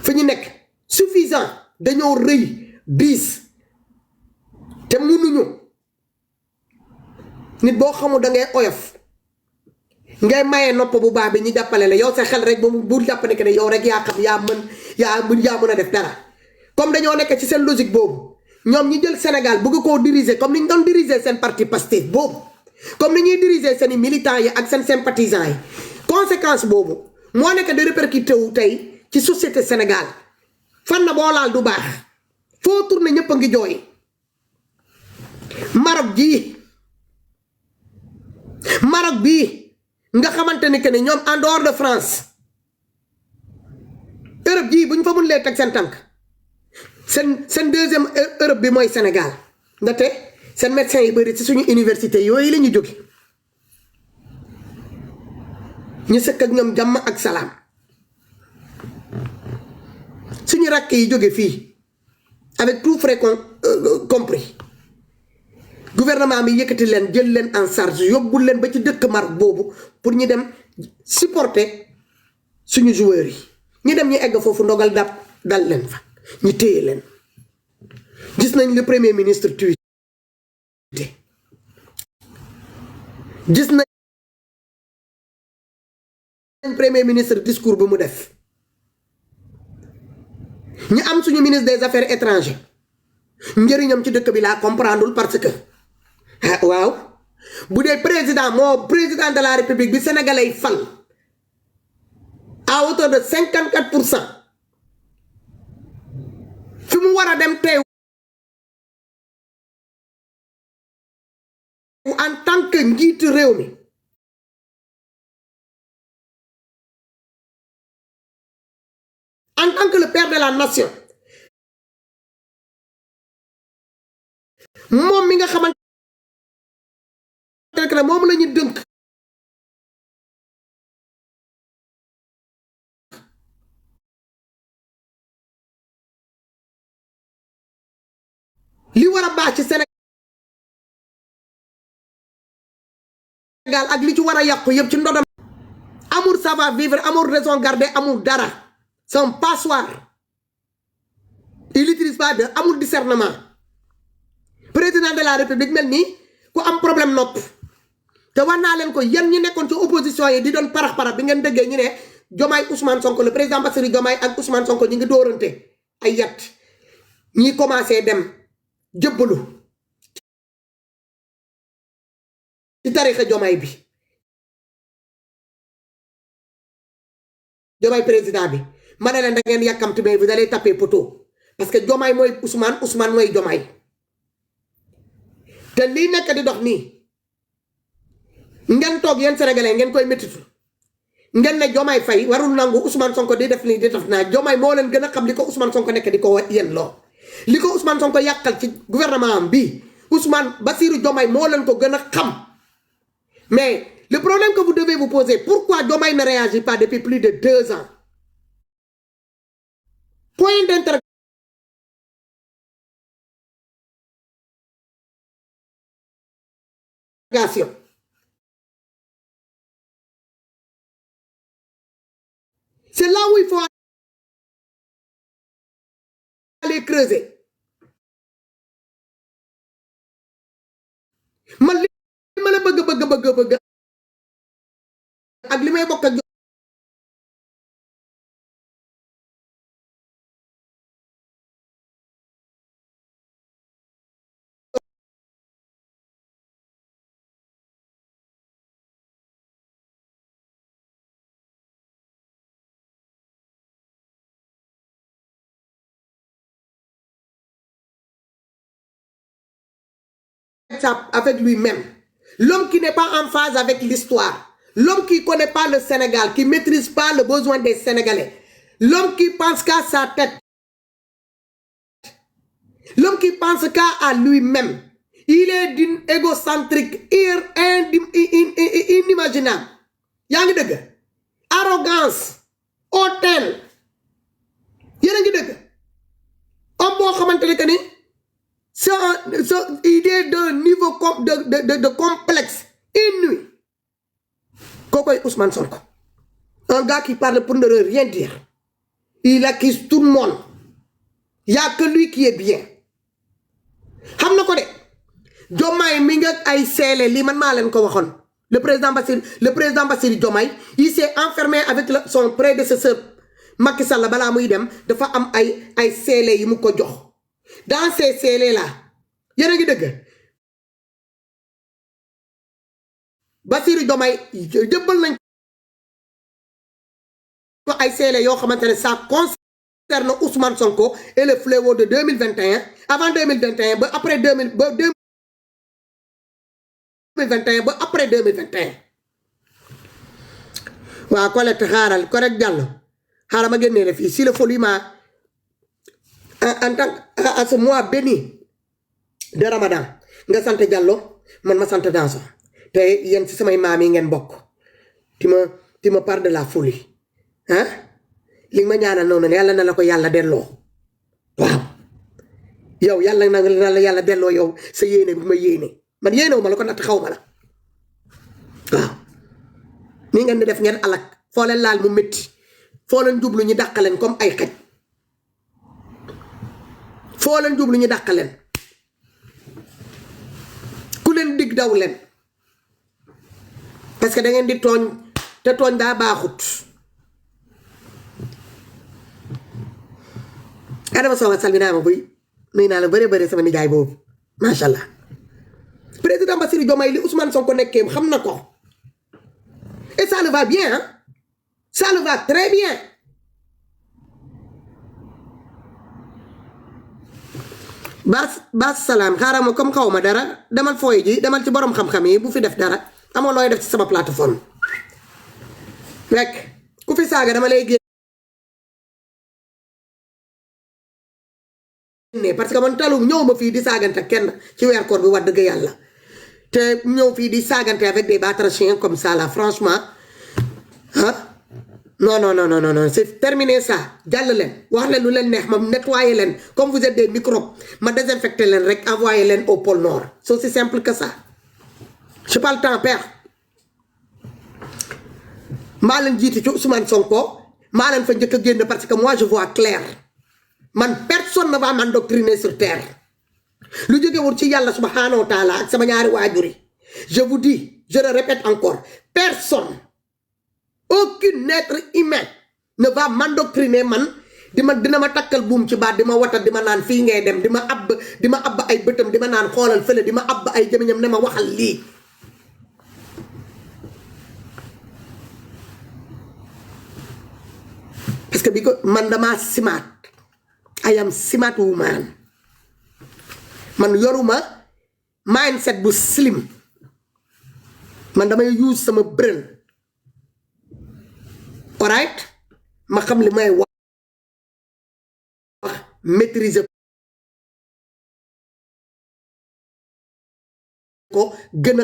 fi ñu nekk suffisant dañoo rëy 10 te mënuñu nit boo xamul da ngay oyof ngay maye nopp bu baax bi ñu jàppale la yow sa xel rek bu jàpp ne que ne yow rek yaa xam yaa mën a def dara comme dañoo nekk ci seen logique boobu ñoom ñi jël Sénégal bëgg koo diriger comme ni ñu doon diriger seen parti Pastef boobu comme ni ñuy diriger seen i militants yi ak seen sympathisants yi conséquence boobu moo nekk de répercuté wu tey ci société Sénégal fan na boo laal du baax foo tourné ñëpp a ngi jooy Maroc bii nga xamante ni que ne ñoom en dehors de France Europe jii bu ñu fa mun lee teg seen tànk seen deuxième Europe bi mooy Sénégal ndaxte seen médecins yi bëri ci suñu université yooyu la ñu jóge ñu sëkk ak ñoom jàmm ak salaam suñu rakk yi jóge fii avec tout frais compris gouvernement bi yëkkati leen jël leen en charge yóbbul leen ba ci dëkk Maroc boobu pour ñu dem supporter suñu joueurs yi ñu dem ñu egg foofu ndogal dal leen fa ñu téye leen gis nañ le premier ministre tweet gis nañ premier ministre discours bu mu def ñu am suñu ministre des affaires étrangères njëriñam ci dëkk bi laa comprendreul parce que waaw bu dee président de la république bi sénégalais yi fal à hauteur de 54% fi mu war a dem teew en tant que njiitu réew mi en tant que le père de la nation moom mi nga xamante ne moom la ñu dënk li war a baax ci Sénégal ak li ci war a yàqu yëpp ci ndodam amul savoir vivre amul raison garder amul dara c'est un passoire il utilise pas de amul discernement président de la république mel nii ku am problème nopp te wax naa leen ko yéen ñi nekkoon ci opposition yi di doon parax bi ngeen déggee ñu ne Diomaye Ousmane Sonko le président Bassirou Diomaye ak Ousmane Sonko ñi ngi dóorante ay yat ñi commencé dem jëbbalu ci tarixa Diomaye bi Diomaye président bi ma ne leen da ngeen yàkkamti mais vous allez taper poteau parce que Diomaye mooy Ousmane mooy Diomaye te lii nekk di dox nii ngeen toog yéen sénégalais ngeen koy méttitu ngeen ne Diomaye Faye warul nangu Ousmane Sonko di def nii di def naa Diomaye moo leen gën a xam li ko Ousmane Sonko nekk di ko yéen loo li ko Ousmane Sonko yàqal ci gouvernement am bi Ousmane Bassirou Diomaye moo leen ko gën a xam mais le problème que vous devez vous poser pourquoi Diomaye ne réagit pas depuis plus de 2 ans point d'interrogation. C'est là où il faut aller creuser. Man li ma la bëgg ak li may bokk ak avec lui-même. L'homme qui n'est pas en phase avec l'histoire. L'homme qui ne connaît pas le Sénégal, qui ne maîtrise pas le besoin des Sénégalais. L'homme qui pense qu'à sa tête. L'homme qui pense qu'à lui-même. Il est d'une égocentrique inimaginable. Yaa ngi dëgg arrogance hautaine yéen a ngi dëgg homme boo xamante ne que ni il est d'un niveau de complexe inouï kookoy Ousmane Sonko un gars qui parle pour ne rien dire il accuse tout le monde. Il n'y a que lui qui est bien. Xam na ko de Diomaye mi nga ay seele li man maa leen ko waxoon le président Bassirou Diomaye il s'est enfermé avec son prédécesseur Macky Sall balaa muy dem dafa am ay seele yi mu ko jox dans ces seele là yéen a ngi dëgg Bassirou Diomaye jëbbal nañ ko ay seele yoo xamante ne ça concerne Ousmane Sonko et le fléau de 2021 avant 2021 ba après 2021 ba après 2021 waaw Colette xaaral ko rek jàll xaaral ma génnee la fii si le folima en tant à ce mois béni de Ramadan nga sant Diallo man ma sant Danso te yéen ci samay maam yi ngeen bokk tu me parles de la folie ah li ma ñaanal noonu yàlla na la ko yàlla delloo waaw yow yàlla na la yàlla delloo yow sa yéene bi ma yéene man yéenewu ma la ko natt xaw ma la waaw nii ngeen di def ngeen alak foo leen laal mu métti foo leen jublu ñu dàq leen comme ay xaj foo leen jublu ñu dàq leen ku leen dig daw leen parce que da ngeen di tooñ te tooñ daa baaxut Adama Sow salminaama buy nuy naa la bëre sama nijaay boobu macha allah président Bassirou Diomaye li Ousmane Sonko nekkee xam na ko et ça le va bien hein ça le va très bien bas salaam xaaral ma comme xaw ma dara demal fooy ji demal ci borom xam-xam yi bu fi def dara amoo looy def ci sama plateforme rek ku fi saaga dama lay génne parce que man talu ñëw ma fii di saagante kenn ci weer koor bi wax dëgg yàlla te ñëw fii di saagante avec des batrachiens comme ça là franchement ah non c'est terminé ça jàll leen wax leen lu leen neex ma nettoyer leen comme vous êtes des microbes ma désinfecter leen rek envoyer leen au pôle Nord c'est aussi simple que ça je pas le temps père maa leen jiitu ci Ousmane Sonko maa leen fa njëkk a génn parce que moi je vois clair man personne ne va m'endoctriner sur terre lu jógewul ci yàlla subhanahu wa taala ak sama ñaari waajur yi je vous dis je le répète encore personne aucun être humain ne va m'endoctriner man dina ma takkal buum ci baat di ma watat di ma naan fii ngay dem di ma abb ay bëtam di ma naan xoolal fële di ma abb ay jëmiñam ne ma waxal lii parce que bi ko man dama simaat I am smart woman man yoruma mindset bu slim man damay use sama brain alright ma xam li may wax maîtriser ko gën a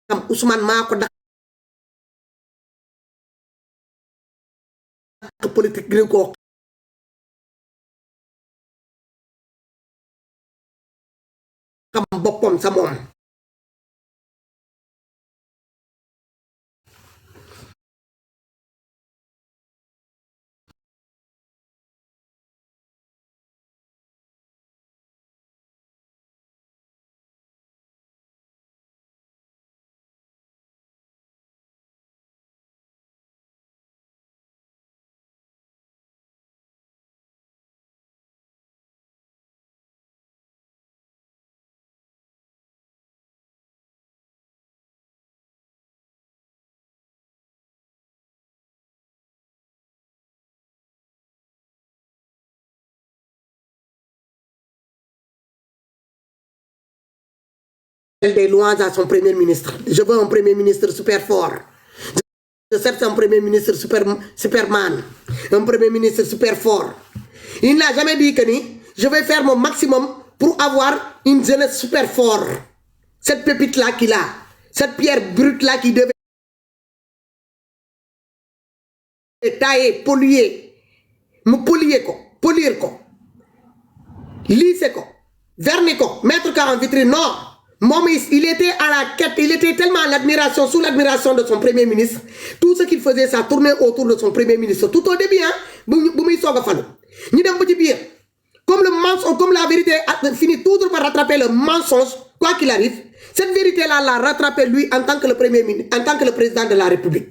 xam Ousmane maa ko dàq politique gën ko xam boppam sa moom des louanges à son premier ministre. Je veux un premier ministre super fort. Je cherche un premier ministre superman. Un premier ministre super fort. Il n'a jamais dit que je vais faire mon maximum pour avoir une jeunesse super fort. Cette pépite-là qu'il a. Cette pierre brute-là qui devait tailler, polluer. Me polluer ko. Polir ko. Lisser ko. Vernis ko. Mettre ko en vitrine. Non. il était à la quête, il était tellement à l'admiration, sous l'admiration de son premier ministre. Tout ce qu'il faisait, ça tournait autour de son premier ministre. Tout au début, hein, comme le mensonge, comme la vérité finit toujours par rattraper le mensonge, quoi qu'il arrive, cette vérité-là l'a rattrapé lui en tant que le premier ministre, en tant que le président de la République.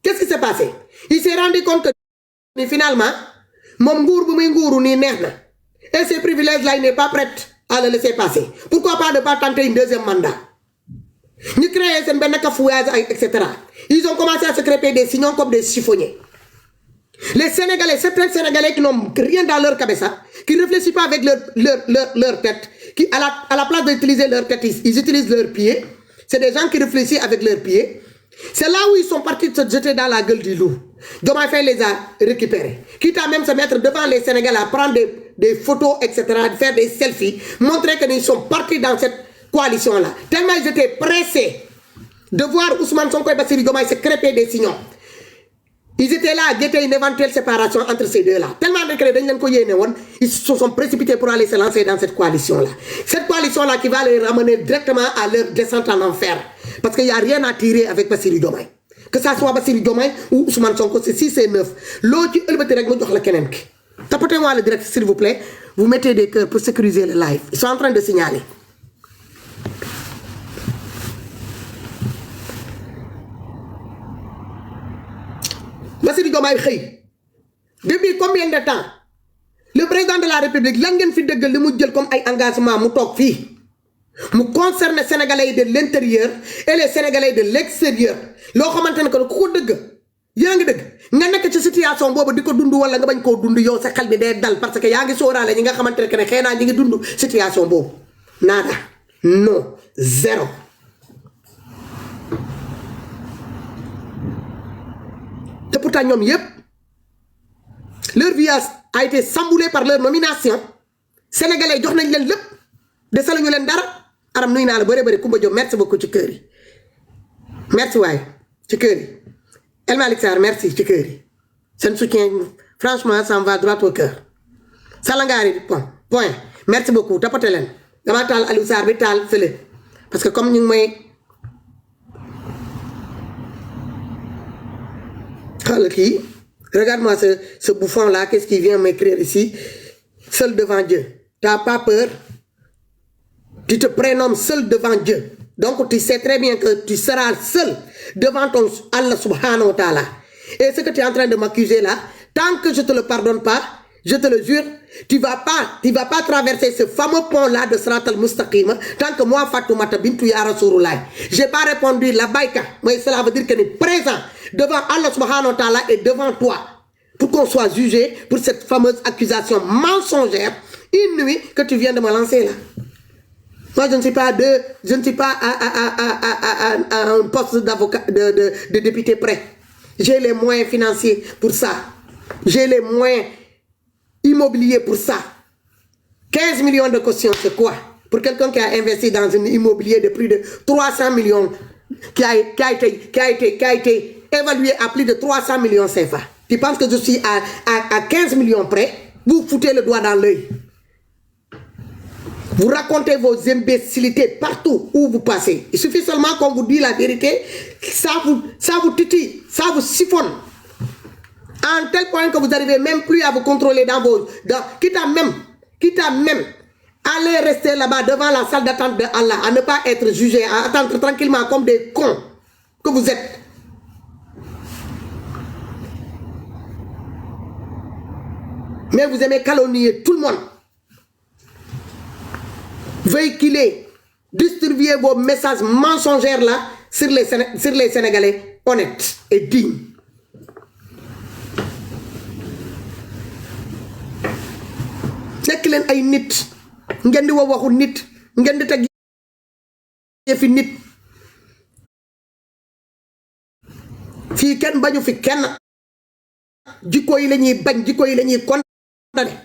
Qu'est-ce qui s'est passé? Il s'est rendu compte que finalement, et ces privilèges-là, il n'est pas prêt à le laisser passer. Pourquoi pas ne pas tenter une deuxième mandat? Nous créons etc. Ils ont commencé à se crêper des signaux comme des chiffonniers. Les Sénégalais, certains Sénégalais qui n'ont rien dans leur cabessa, qui ne réfléchissent pas avec leur tête, qui à la place d'utiliser leur tête, ils utilisent leurs pieds. C'est des gens qui réfléchissent avec leurs pieds. C'est là où ils sont partis se jeter dans la gueule du loup. Diomaye Faye les a récupérés. Quitte à même se mettre devant les Sénégalais à prendre des photos, etc., faire des selfies, montrer qu'ils sont partis dans cette coalition-là. Tellement ils étaient pressés de voir Ousmane Sonko et Bassirou Diomaye se crêper des signaux. Ils étaient là à guetter une éventuelle séparation entre ces deux-là. Tellement ils se sont précipités pour aller se lancer dans cette coalition-là. Cette coalition-là qui va les ramener directement à leur descente en enfer. Parce qu'il n'y a rien à tirer avec Bassirou Diomaye. Que ça soit Bassirou Diomaye ou Ousmane Sonko, c'est 6 et 9. L'autre, tapotez-moi le direct, s'il vous plaît. Vous mettez des cœurs pour sécuriser le live. Ils sont en train de signaler. Bassirou Diomaye, depuis combien de temps le président de la République, l'angen fi deugal limu jël comme ay engagement mu tok fi mu concerne les Sénégalais de l'intérieur et les Sénégalais de l'extérieur lo xamantene ko ko deug yaangi deug nga nek ci situation bobu diko dund wala nga bañ ko dund yow sa xel bi day dal parce que yaangi soralé ñi nga xamantene que xéna ñi ngi dund situation bobu nada non zéro. Et pourtant, leur vie a été chamboulée par leur nomination. Sénégalais, ils ont fait le de ça, ils ont Aram nuy na la bëre bëre Kumba Diop merci beaucoup ci kër yi merci waay ci kër yi El Malick Sarr merci ci kër yi seen soutien franchement ça me va droit au cœur Salangari point merci beaucoup tapote leen dama taal Aliou Sarr bi taal fële parce que comme ñu ngi may regarde-moi ce bouffon là, qu'est-ce qu'il vient m'écrire ici? Seul devant Dieu. Tu n'as pas peur. Tu te prénommes seul devant Dieu. Donc tu sais très bien que tu seras seul devant ton Allah subhanahu wa ta'ala. Et ce que tu es en train de m'accuser là, tant que je ne te le pardonne pas, je te le jure, tu vas pas traverser ce fameux pont là de Sirat al-Mustaqim tant que moi Fatoumata bintou ya Rasulullah. J'ai pas répondu la baïka, mais cela veut dire que nous sommes présents devant Allah subhanahu wa ta'ala et devant toi pour qu'on soit jugé pour cette fameuse accusation mensongère inouïe que tu viens de me lancer là. Moi je ne suis pas à un poste d'avocat de député près. J'ai les moyens financiers pour ça. J'ai les moyens immobilier pour ça. 15 millions de caution, c'est quoi? Pour quelqu'un qui a investi dans un immobilier de plus de 300 millions, qui a été évalué à plus de 300 millions CFA. Tu penses que je suis à 15 millions près? Vous foutez le doigt dans l'œil. Vous racontez vos imbécilités partout où vous passez. Il suffit seulement qu'on vous dise la vérité, ça vous titille, ça vous siphonne. En tel point que vous n'arrivez même plus à vous contrôler dans vos... quitte à même aller rester là-bas devant la salle d'attente de Allah, à ne pas être jugé, à attendre tranquillement comme des cons que vous êtes. Mais vous aimez calomnier tout le monde. Véhiculer, distribuer vos messages mensongers là sur les Sénégalais honnêtes et dignes. Nek len ay nit ngeen di waxu nit ngeen di teg fi nit fi kenn bañu fi kenn jikko yi lañuy bañ jikko yi lañuy condamné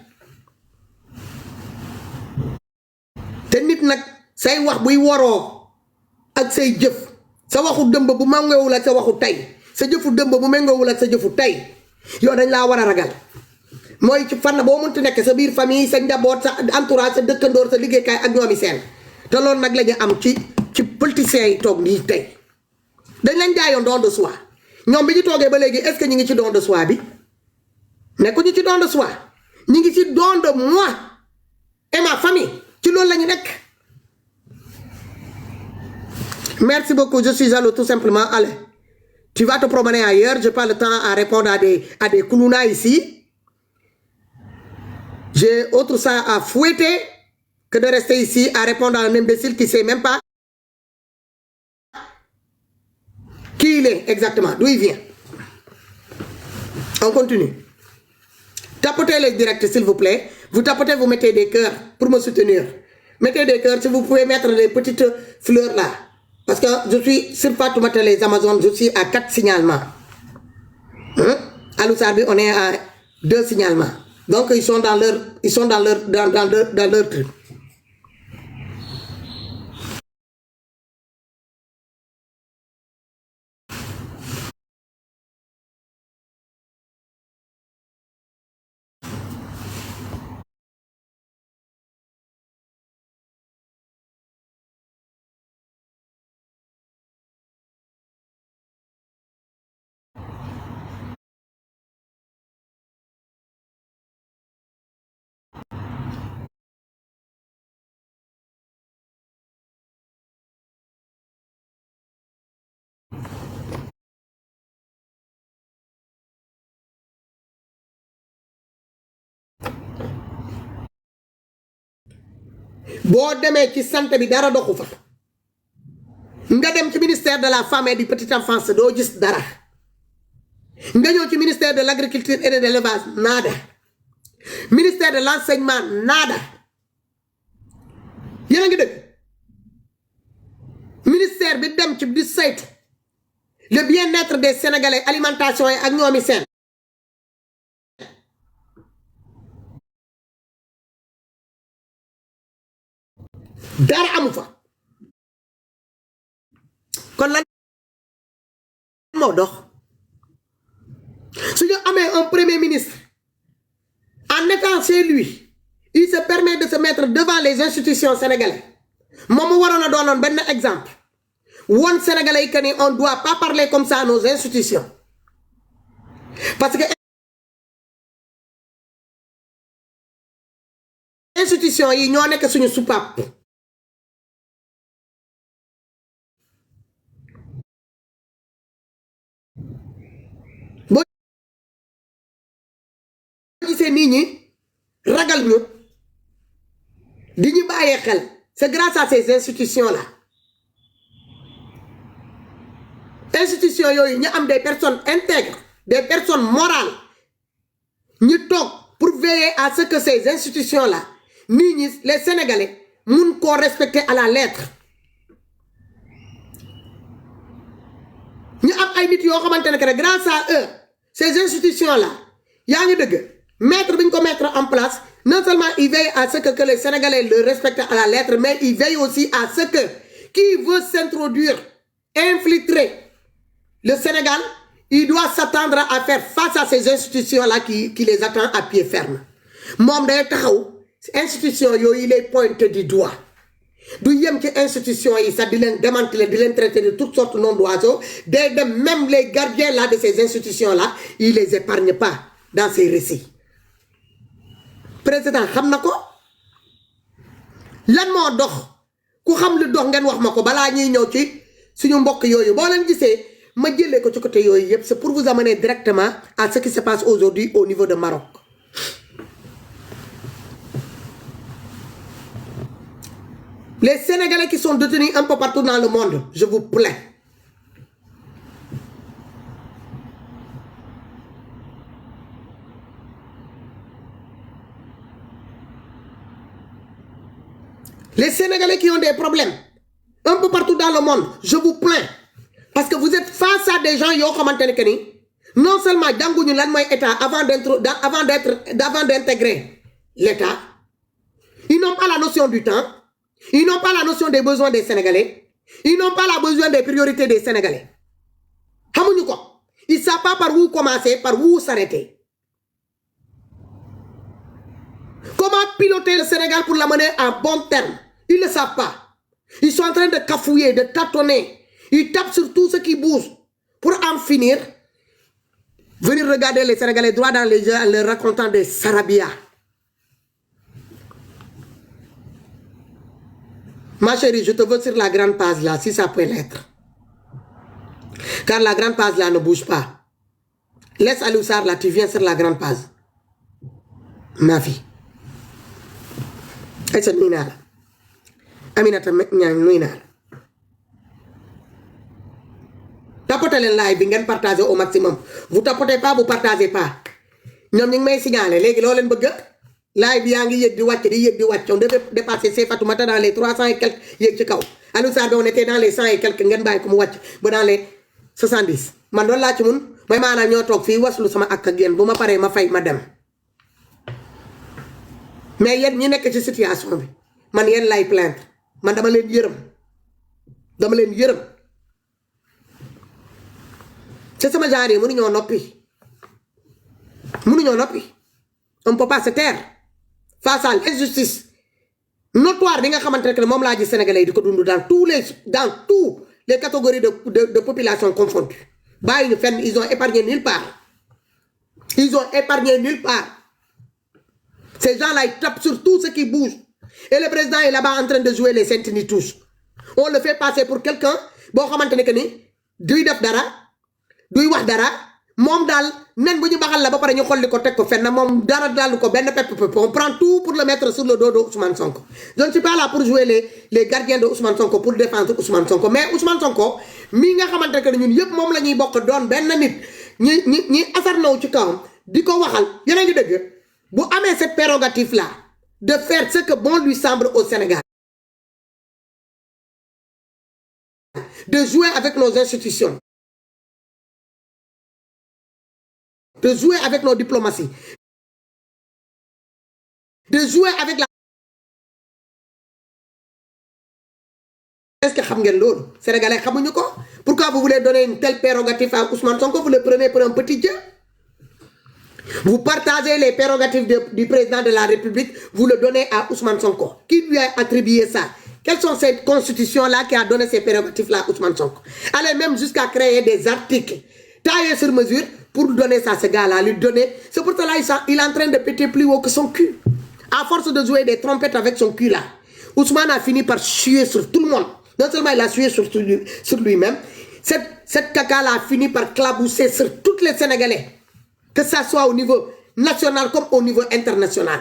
te nit nak say wax buy woro ak say jëf sa waxu dëmb bu mangewul ak sa waxu tay sa jëfu dëmb bu mangewul ak sa jëfu tay yo dañ la wara ragal. Moy ci fan bo mënti nek sa biir famille sa njabot sa entourage sa dekkandor sa liggéeykaay ak ñoomi seen te loolu nag la ñu am ci politiciens yi toog nii tey dañ leen jaayoon don de soi ñoom bi ñu toogee ba léegi est-ce que ñu ngi ci don de soi bi nekkuñu ci don de soi ñu ngi ci don de moi et ma famille ci loolu la ñu nekk. Merci beaucoup, je suis allé tout simplement. Allez, tu vas te promener ailleurs, je n'ai pas le temps à répondre à des koulounas ici. J'ai autre ça à fouetter que de rester ici à répondre à un imbécile qui ne sait même pas qui il est exactement, d'où il vient. On continue. Tapotez les directs s'il vous plaît. Vous tapotez, vous mettez des cœurs pour me soutenir. Mettez des cœurs, si vous pouvez mettre des petites fleurs là. Parce que je suis sur Fatoumata les Amazones, je suis à 4 signalements. À Loussarbi, on est à 2 signalements. Donc ils sont dans leur truc. boo demee ci santé bi dara doxu fa nga dem ci ministère de la femme et du petit enfance doo gis dara nga ñëw ci ministère de l'agriculture et de l'élevage nada ministère de l'enseignement nada yéen a ngi dëgg ministère bi dem ci di saytu le bien-être des Sénégalais alimentation yi ak ñoomi seen dara amu fa kon lan moo dox su ñu amee un premier ministre en étant chez lui il se permet de se mettre devant les institutions sénégalaises moom mu waroon a doonoon benn exemple woon Sénégalais yi que ni on doit pas parler comme ça à nos institutions parce que institutions yi ñoo nekk suñu soupape boo gisee nit ñi ragal ñu di ñu bàyyee xel c'est grâce à ces institutions là institutions yooyu ñu am des personnes intègres des personnes morales ñu toog pour veiller à ce que ces institutions là nit ñi les Sénégalais mun koo respecter à la lettre ñu am ay nit yoo xamante ne que grâce à eux ces institutions là yaa ngi dëgg mettre bi ñu ko mettre en place non seulement il veille à ce que les Sénégalais le respectent à la lettre mais il veille aussi à ce que qui veut s'introduire infiltrer le Sénégal il doit s'attendre à faire face à ces institutions là qui les attend à pied ferme moom day taxaw institution yooyu lay pointe du doigt du yem ci institution yi sax di leen démanteler di leen traiter de toutes sortes de noms d'oiseaux day dem même les gardiens là de ces institutions là il les épargne pas dans ces récits président xam na ko lan moo dox ku xam lu dox ngeen wax ma ko balaa ñuy ñëw ci suñu mbokk yooyu boo leen gisee ma jëlee ko ci côté yooyu yëpp c'est pour vous amener directement à ce qui se passe aujourd'hui au niveau de Maroc. Les Sénégalais qui sont détenus un peu partout dans le monde, je vous plains. Les Sénégalais qui ont des problèmes un peu partout dans le monde, je vous plains. Parce que vous êtes face à des gens qui ont non seulement jànguñu lan mooy état avant d'intégrer l'état, ils n'ont pas la notion du temps, ils n'ont pas la notion des besoins des Sénégalais, ils n'ont pas la besoin des priorités des Sénégalais. Xamuñu ko, ils ne savent pas par où commencer, par où s'arrêter. Comment piloter le Sénégal pour l'amener à bon terme? Ils ne le savent pas. Ils sont en train de cafouiller, de tâtonner. Ils tapent sur tout ce qui bouge. Pour en finir, venir regarder les Sénégalais droit dans les yeux en leur racontant des sarabias. Ma chérie, je te veux sur la grande page là, si ça peut l'être. Car la grande page là ne bouge pas. Laisse Aliou Sarr là, tu viens sur la grande page. Ma vie. Et c'est Nina. Aminata Nina. Tapotez le live, vous partagez au maximum. Vous tapotez pas, vous partagez pas. Nous avons signalé, les gens qui ont live yangi yek di wacc on devait dépasser ces Fatoumata dans les 300 et quelques yek ci kaw Aliou Sarr on était dans les 100 et quelques ngeen bay ko mu wacc ba dans les 70 man don la ci mun may manam ñoo tok fi waslu sama ak ak yeen buma paré ma fay ma dem mais yeen ñi nek ci situation bi man yeen lay plaindre man dama leen yeureum c'est sama genre mënu ñoo nopi on peut pas se taire face à l'injustice notoire bi nga xamantene que mom la ji sénégalais di ko dund dans tous les catégories de population confondues. Ils ont épargné nulle part. Ces gens-là, ils tapent sur tout ce qui bouge. Et le président est là-bas en train de jouer les saints tous. On le fait passer pour quelqu'un, bon, xamantene que ni, duy def dara, duy wax dara, mom dal, nen buñu baxal la ba paré ñu xolli ko tek ko fenn mom dara dal ko ben pep on prend tout pour le mettre sur le dos de Ousmane Sonko. Je ne suis pas là pour jouer les gardiens de Ousmane Sonko pour défendre Ousmane Sonko, mais Ousmane Sonko mi nga xamantene que ñun yépp mom lañuy bokk doon ben nit ñi asarnaw ci kawam diko waxal yene ngi deug bu amé cette prérogative là de faire ce que bon lui semble au Sénégal, de jouer avec nos institutions, de jouer avec nos diplomaties, de jouer avec la... Est-ce que xam ngeen loolu Sénégalais xamuñu ko? Pourquoi vous voulez donner une telle prérogative à Ousmane Sonko? Vous le prenez pour un petit dieu. Vous partagez les prérogatives du président de la République, vous le donnez à Ousmane Sonko. Qui lui a attribué ça? Quelles sont ces constitutions-là qui a donné ces prérogatives-là à Ousmane Sonko? Allez même jusqu'à créer des articles taillés sur mesure pour donner ça à ce gars-là, lui donner. C'est pour cela qu'il est en train de péter plus haut que son cul. À force de jouer des trompettes avec son cul-là, Ousmane a fini par chier sur tout le monde. Non seulement il a sué sur lui-même, cette caca-là a fini par clabousser sur tous les Sénégalais, que ça soit au niveau national comme au niveau international.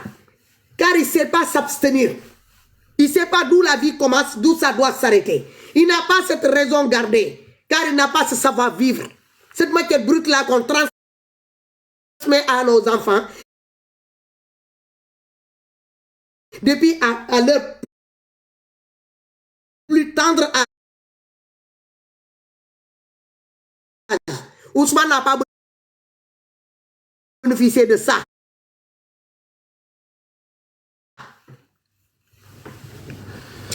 Car il ne sait pas s'abstenir. Il ne sait pas d'où la vie commence, d'où ça doit s'arrêter. Il n'a pas cette raison gardée, car il n'a pas ce savoir-vivre. Cette matière brute-là qu'on transmet à nos enfants, depuis à leur plus tendre âge. Ousmane n'a pas bénéficié de ça.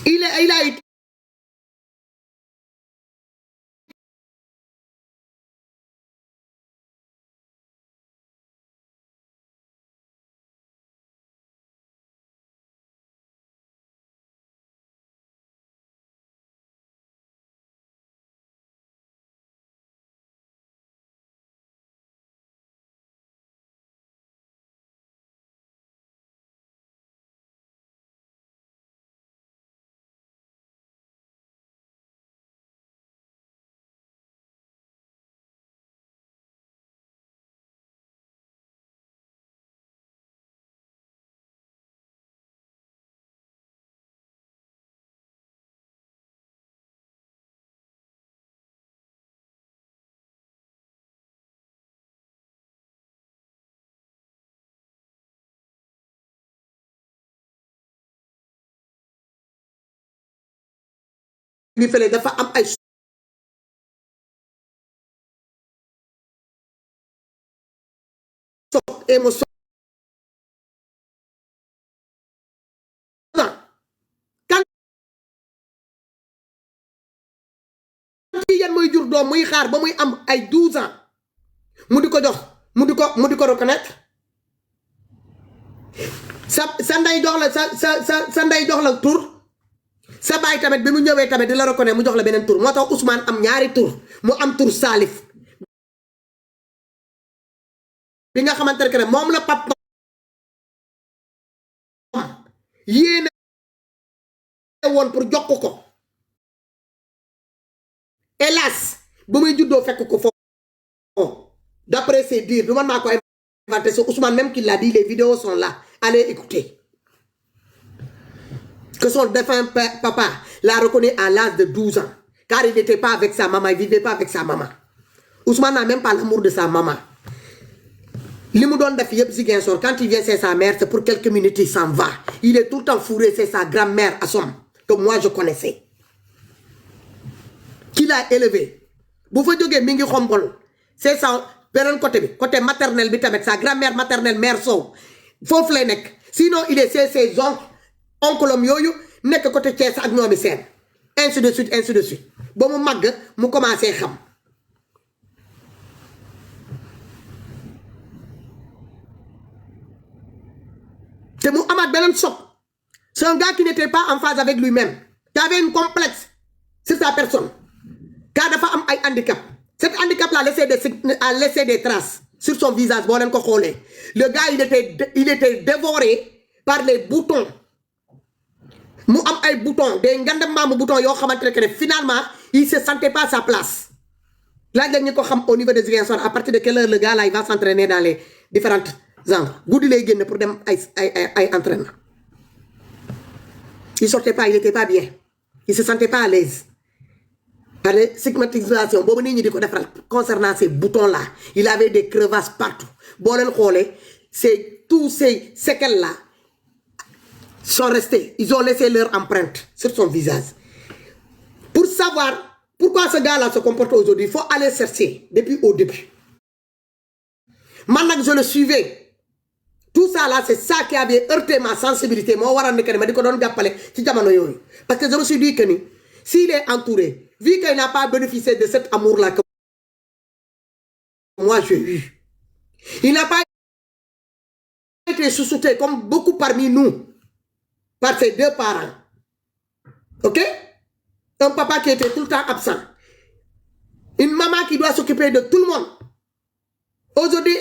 Il a été il fallait dafa am ay choc émotion quand yan moy jur doom muy xaar ba muy am ay 12 ans mu diko jox mu diko reconnaître sa nday jox la sa nday jox la tour sa baay tamit bi mu ñëwee tamit di la reconnaître mu jox la beneen tur moo tax Ousmane am ñaari tur mu am tur Salif bi nga xamante ne moom la papa yéene woon pour jox ko hélas ba muy juddoo fekk ko foofu d'après ses dires du man maa ko inventé c'est Ousmane même qui l'a dit, les vidéos sont là, allez écouter. Que son défunt papa l'a reconnu à l'âge de 12 ans. Car il n'était pas avec sa maman, il ne vivait pas avec sa maman. Ousmane n'a même pas l'amour de sa maman. Quand il vient, c'est sa mère, c'est pour quelques minutes, il s'en va. Il est tout le temps fourré, c'est sa grand-mère, Assom, que moi je connaissais. Qui l'a élevé. C'est ça, côté maternel, sa grand-mère maternelle, mère Sow. Sinon, il est ses oncles. Oncle Myoyo nek côté Thiès ak ñoomi seen ainsi de suite ba mu màgg mu commencé xam te mu amaat beneen choc. C'est un gars qui n'était pas en phase avec lui-même, qui avait un complexe sur sa personne, car dafa am ay handicap. Cet handicap là a laissé des traces sur son visage. Le gars il était dévoré par les boutons. Mu am ay boutons des ngandam boutons yo xamantene que finalement il se sentait pas à sa place. Là ñu ko xam au niveau des Ziguinchor à partir de quelle heure le gars là il va s'entraîner dans les différentes angles. Goudi lay génn pour dem ay entraînement. Il sortait pas, il était pas bien. Il se sentait pas à l'aise. Par les stigmatisations bobu nit ñi diko defal concernant ces boutons là, il avait des crevasses partout. Bo len xolé, c'est tous ces séquelles là sont restés, ils ont laissé leur empreinte sur son visage. Pour savoir pourquoi ce gars-là se comporte aujourd'hui, il faut aller chercher depuis au début. Maintenant que je le suivais, tout ça là, c'est ça qui avait heurté ma sensibilité. Parce que je me suis dit que s'il est entouré, vu qu'il n'a pas bénéficié de cet amour-là que moi j'ai eu, il n'a pas été chouchouté comme beaucoup parmi nous par ses deux parents. Ok? Un papa qui était tout le temps absent. Une maman qui doit s'occuper de tout le monde. Aujourd'hui,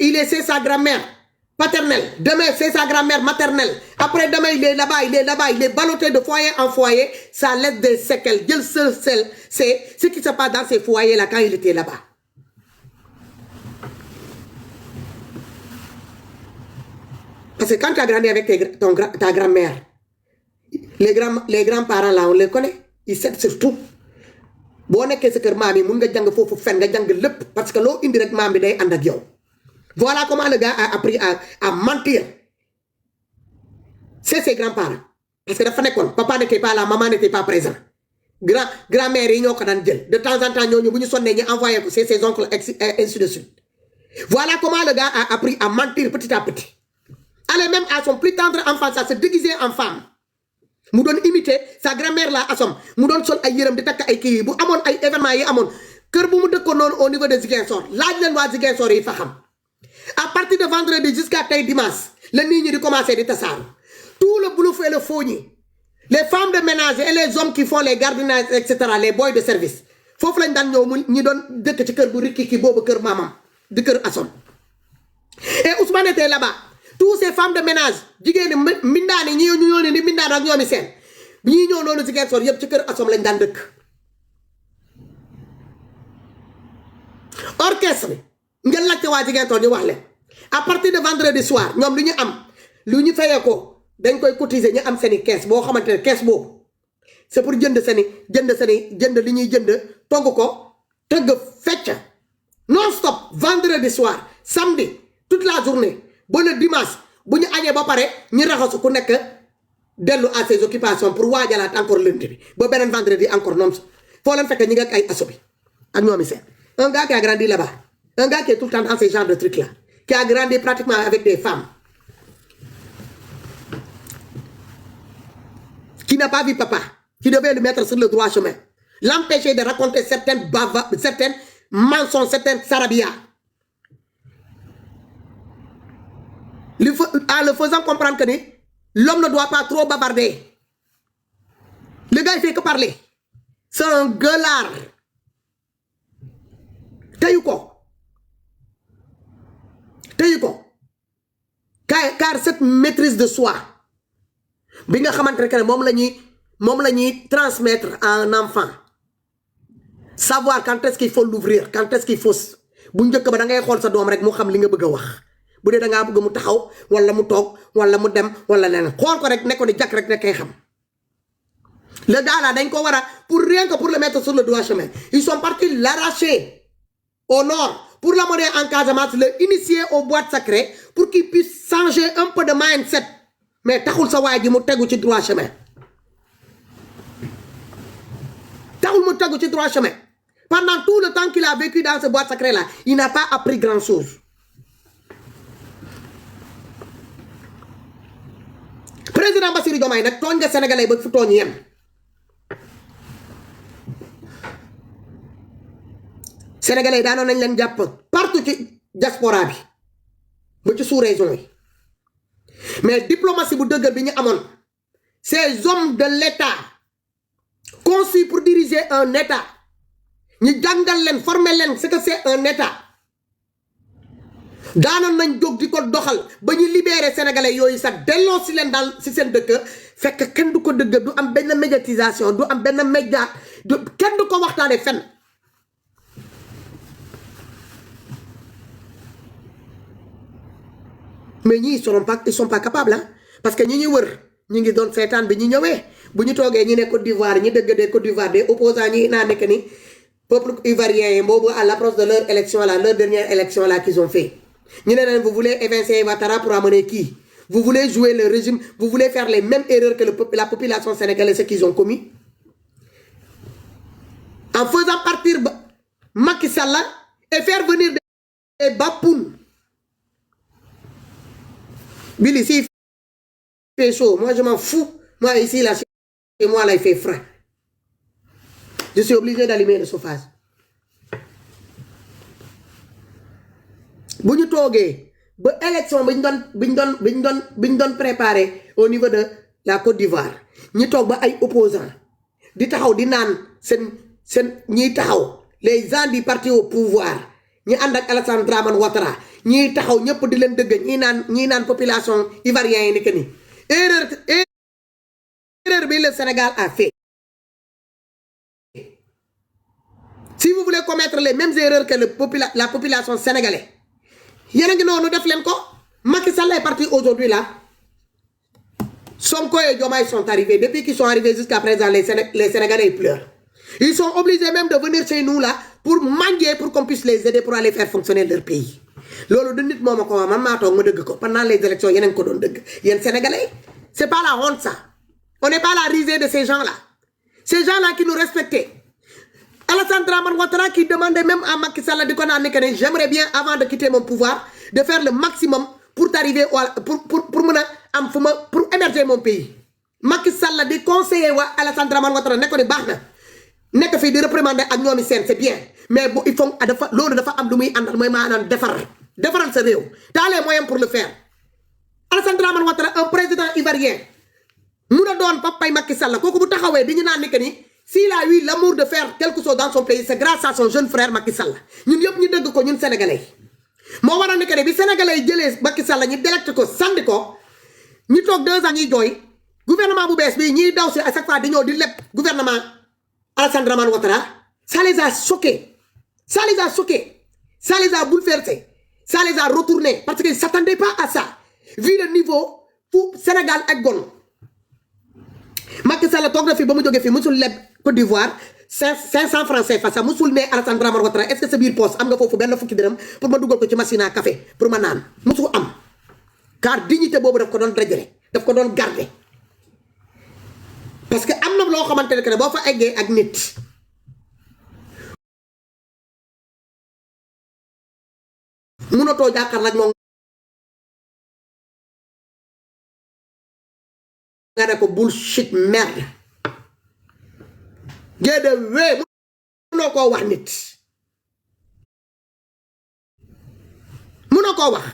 il essaie sa grand-mère paternelle. Demain, c'est sa grand-mère maternelle. Après, demain, il est là-bas, il est ballotté de foyer en foyer. Ça laisse des séquelles. Dieu seul sait ce qui se passe dans ces foyers-là quand il était là-bas. Parce que quand tu as grandi avec ta grand-mère, les grands-parents là, on les connaît. Ils savent surtout. Voilà comment le gars a appris à mentir. C'est ses grands-parents. Parce que papa n'était pas là, maman n'était pas présent. Grand-mère, de temps en temps, nous envoyé ses oncles, ainsi de suite. Voilà comment le gars a appris à mentir petit à petit. Allez, même à son plus tendre enfance, à se déguiser en femme. Mu doon imiter sa grand-mère là Assom mu doon sol ay yërëm di takk ay kii bu amoon ay événements yi amoon kër bu mu dëkkoon noonu au niveau de Ziguinchor laaj leen waa Ziguinchor yi fa xam à partir de vendredi jusqu'à tey dimanche la nit ñi di commencer di tasaaru tout le boulot et le fogni les femmes de ménage et les hommes qui font les gardiennages etc., les boys de service foofu lañ daan ñëw ñi doon dëkk ci kër bu rikki ki boobu kër maamam di kër Assom. Et Ousmane était là-bas. Tous ces femmes de ménage, jigéen mindaani ñi ñoo ni mindaan ak ñoomi seen ñi ñoo noonu ci Ziguinchor yépp ci kër Assom lañ daan dëkk. Orchestre ngeen laajte waa Ziguinchor ñu wax leen à partir de vendredi soir ñoom lu ñu fayee ko dañ koy cotiser ñu am seeni caisse boo xamante ne caisse boobu c'est pour jënd li ñuy jënd togg ko tëgg fecc non stop vendredi soir samedi toute la journée. Bon le dimanche, bu ñu añee ba pare ñu raxasu ku nekk dellu à ses occupations pour waajalaat encore lundi bi ba beneen vendredi encore noonu foo leen fekk ñi nga ay asso bi ak ñoomi seen. Un gars qui a grandi là-bas, un gars qui est tout le temps dans ces genres de trucs là, qui a grandi pratiquement avec des femmes, qui n'a pas vu papa, qui devait le mettre sur le droit chemin, l'empêcher de raconter certaines mensonges, certaines sarabias. En le faisant comprendre que l'homme ne doit pas trop bavarder. gars il fait que parler c'est un gueulard teyu ko car cette maîtrise de soi bi nga xamante ne moom la ñuy transmettre à un enfant savoir quand est-ce qu'il faut l'ouvrir quand est-ce qu'il faut bu njëkk ba da ngay xool sa doom rek mu xam li nga bëgg a wax bu dee da ngaa bëgg mu taxaw wala mu toog wala mu dem wala leneen xool ko rek ne ko ni jàkk rek kay xam le gars là dañ ko war a pour rien que pour le mettre sur le droit chemin ils sont partis l'arracher au nord pour l'amener en Casamance le initier aux boîtes sacrées pour qu'il puisse changer un peu de mindset mais taxul sa waay ji mu tegu ci droit chemin taxul mu tegu ci droit chemin pendant tout le temps qu'il a vécu dans ce boîte sacrée là il n'a pas appris grand chose président Bassirou Diomaye nag tooñ nga sénégalais ba fu tooñ yem sénégalais daanoon nañ leen jàpp partout ci diaspora bi ba ci sous-région yi mais diplomatie bu dëgër bi ñu amoon ces hommes de l'État conçus pour diriger un État ñu jàngal leen former leen ce que c'est un État daanoon nañ jóg di ko doxal ba ñu libérer sénégalais yooyu sax delloo si leen daal si seen dëkk fekk kenn du ko dëgg du am benn médiatisation du am benn média kenn du ko waxtaane fenn mais ñii ils sont pas capables hein parce que ñi ñuy wër ñi ngi doon seetaan bi ñu ñëwee bu ñu toogee ñi ne Côte d'Ivoire ñi dëgg de Côte d'Ivoire des opposants ñi naa nekk ni peuple ivoirien yi boobu à l'approche de leur élection là leur dernière élection là qu'ils ont fait ñu ne leen vous voulez évincer Ouattara pour amener qui vous voulez jouer le régime vous voulez faire les mêmes erreurs que la population sénégalaise qu'ils ont commis en faisant partir Macky Sall et faire venir des bapounes. Billy, s'il fait chaud, moi je m'en fous. Moi ici, là, chez moi, là, il fait frais. Je suis obligé d'allumer le chauffage. Si nous avons l'élection que nous préparé au niveau de la Côte d'Ivoire, nous avons des opposants. Les gens du parti au pouvoir, nous avons Alassane Dramane Ouattara. ñi taxaw ñëpp di leen dëgg ñi naan population ivoirienne yi ni que ni erreur bi le Sénégal a fait si vous voulez commettre les mêmes erreurs que la population sénégalaise yéen a ngi noonu def leen ko Macky Sall est parti aujourd'hui là Sonko et Diomaye sont arrivés depuis qu'ils sont arrivés jusqu'à présent les Sénégalais ils pleurent ils sont obligés même de venir chez nous là pour manger pour qu'on puisse les aider pour aller faire fonctionner leur pays loolu du nit moom ko man maa toog ma dëgg ko pendant les élections yeneen ko doon dëgg yéen sénégalais c'est pas la honte ça on n'est pas la risée de ces gens-là qui nous respectaient Alassane Dramane Ouattara qui demandait même à Macky Sall di ko naan ne que ne j'aimerais bien avant de quitter mon pouvoir de faire le maximum pour t'arriver pour mën a am fu ma pour émerger mon pays Macky Sall di conseiller waa Alassane Dramane Ouattara ne ko ni baax na nekk fii di réprimander ak ñoomi seen c'est bien mais il faut dafa loolu dafa am lu muy àndal mooy maanaam defaral sa réew t'as les moyens pour le faire Alassane Dramane Ouattara un président ivoirien mun a doon papay Macky Sall kooku bu taxawee di ñu naan ni que ni s'il a eu l'amour de faire quelque chose dans son pays c'est grâce à son jeune frère Macky Sall ñun yëpp ñu dëgg ko ñun sénégalais moo waral ni que ne bi sénégalais yi jëlee Macky Sall ñu délecté ko sandi ko ñu toog 2 ans ñuy jooy gouvernement bu bees bi ñuy daw si à chaque fois di ñëw di lépp gouvernement Alassane Dramane Ouattara ça les a choqués ça les a bouleversés ça les a retournés parce qu'ils ne s'attendaient pas à ça vu le niveau où Sénégal ak gon Macky Sall toog na fi ba mu jógee fi musul leb Côte d'Ivoire 500 francs CFA sax musul ne Alassane Dramane Ouattara est-ce que sa biir poche am nga foofu benn fukki dërëm pour ma dugal ko ci machine à café pour ma naan musul am car dignité boobu daf ko doon dajale daf ko doon garder parce que am na loo xamante ne que ne boo fa eggee ak nit munatoo jàkkaar nag moom nga ne ko bullshit merde géede wee munoo koo wax nit munoo koo wax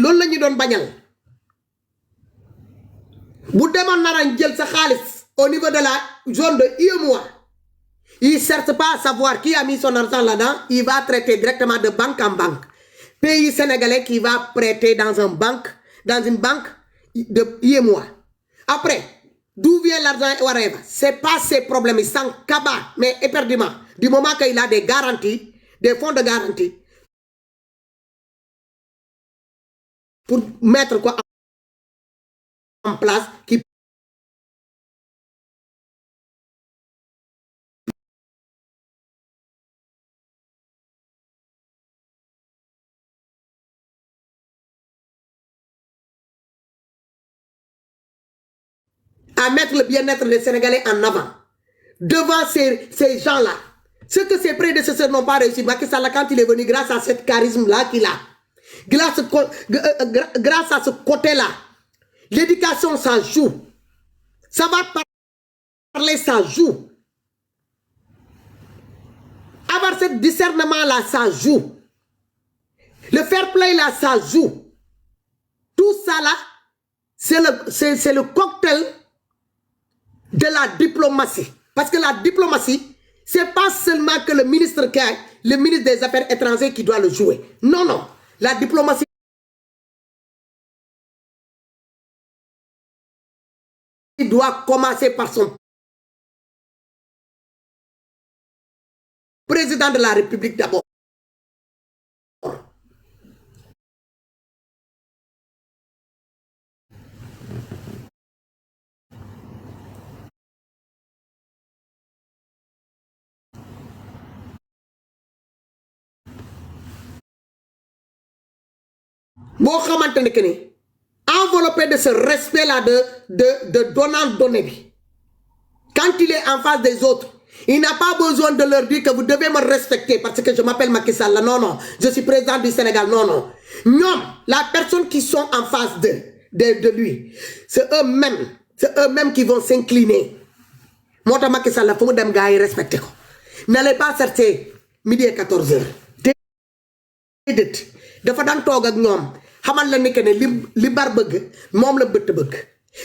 loolu la ñu doon bañal bu demoon narañ jël sa xaalis au niveau de la zone de UEMOA il ne cherche pas à savoir qui a mis son argent là-dedans il va traiter directement de banque en banque pays sénégalais qui va prêter dans une banque de UEMOA après d'où vient l'argent et whatever c'est pas ses problèmes il s'en cabat mais éperdument du moment qu'il a des garanties des fonds de garantie pour mettre quoi en place qui à mettre le bien-être des Sénégalais en avant devant ces gens-là. Ce que ses prédécesseurs n'ont pas réussi, Macky Sall, quand il est venu, grâce à ce charisme-là qu'il a, grâce à ce côté-là, l'éducation, ça joue. Ça va parler, ça joue. Avoir ce discernement-là, ça joue. Le fair play-là, ça joue. Tout ça, là, c'est le cocktail de la diplomatie. Parce que la diplomatie, c'est pas seulement que le ministre des Affaires étrangères qui doit le jouer. Non, non. La diplomatie doit commencer par son président de la République d'abord. Bon, enveloppé de ce respect-là de donnant-donner. Quand il est en face des autres, il n'a pas besoin de leur dire que vous devez me respecter parce que je m'appelle Macky Sall. Non, non. Je suis président du Sénégal. Non, non. Non. La personne qui sont en face de lui, c'est eux-mêmes qui vont s'incliner. Moi, Macky Sall, il faut que vous respecter. N'allez pas chercher midi et 14h. Dafa daan toog ak ñoom xamal la ni que ne li bar bëgg moom la bëtt bëgg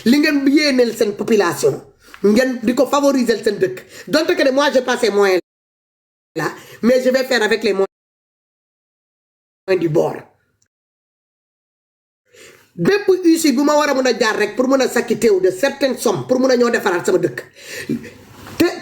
li ngeen yéeneel seen population ngeen di ko favoriser seen dëkk donte que ne moi j'ai pas ces moyens là mais je vais faire avec les moyens du bord bépp ussi bu ma war a mën a jaar rek pour mën a s'acquitter de certaines sommes pour mën a ñoo defaraat sama dëkk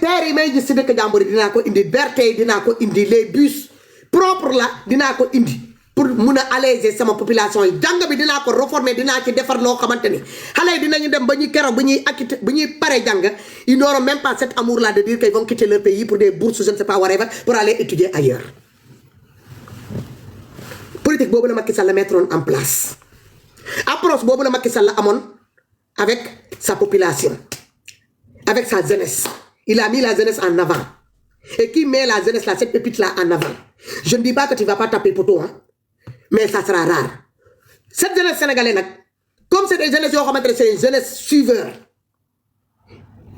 terre yi may gis si dëkk jàmbur yi dinaa ko indi BRT yi dinaa ko indi les bus propres la dinaa ko indi pour mun a alléger sama population yi jàng bi dinaa ko réformer dinaa ci defar loo xamante ni xale yi dinañu dem ba ñuy keroog bu ñuy paree jàng ils n'auront même pas cet amour là de dire qu'ils vont quitter leur pays pour des bourses je ne sais pas whatever pour aller étudier ailleurs politique boobu la Macky Sall la mettre en place approche boobu la Macky Sall la amoon avec sa population avec sa jeunesse il a mis la jeunesse en avant et qui met la jeunesse là cette pépite là en avant je ne dis pas que tu vas pas taper poteau hein mais ça sera rare cette jeunesse sénégalaise comme c'est des jeunes yoo xamante ne c'est une jeunesse suiveur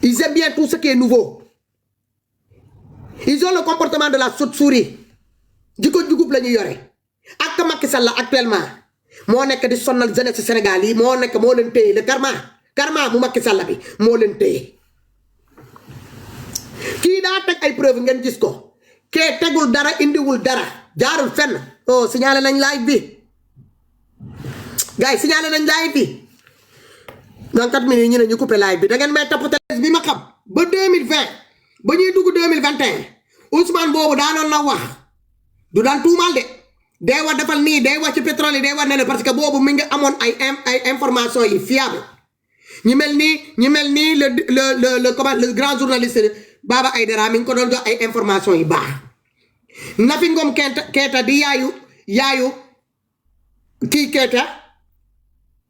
ils aiment bien tout ce qui est nouveau ils ont le comportement de la chauve-souris jikko jugub la ñu yore ak Macky Sall actuellement moo nekk di sonnal jeunesse Sénégal yi moo leen téye le karma mu Macky Sall bi moo leen téye kii daa teg ay preuve ngeen gis ko kee tegul dara indiwul dara jaarul fenn oh signalé nañ live bi gars yi signalé nañ live bi dans 4 minutes ñu ne ñu coupé live bi da ngeen may topp télé bi ma xam ba 2020 ba ñuy dugg 2021 Ousmane boobu daanoon na wax du daan tuumal de day wax defal nii day wax ci pétrole yi day wax ne parce que boobu mi ngi amoon ay information yi fiable ñu mel nii le grand journaliste Baba Aïdara mi ngi ko doon jox ay information yi baax Nafi Ngom Keita di yaayu kii Keita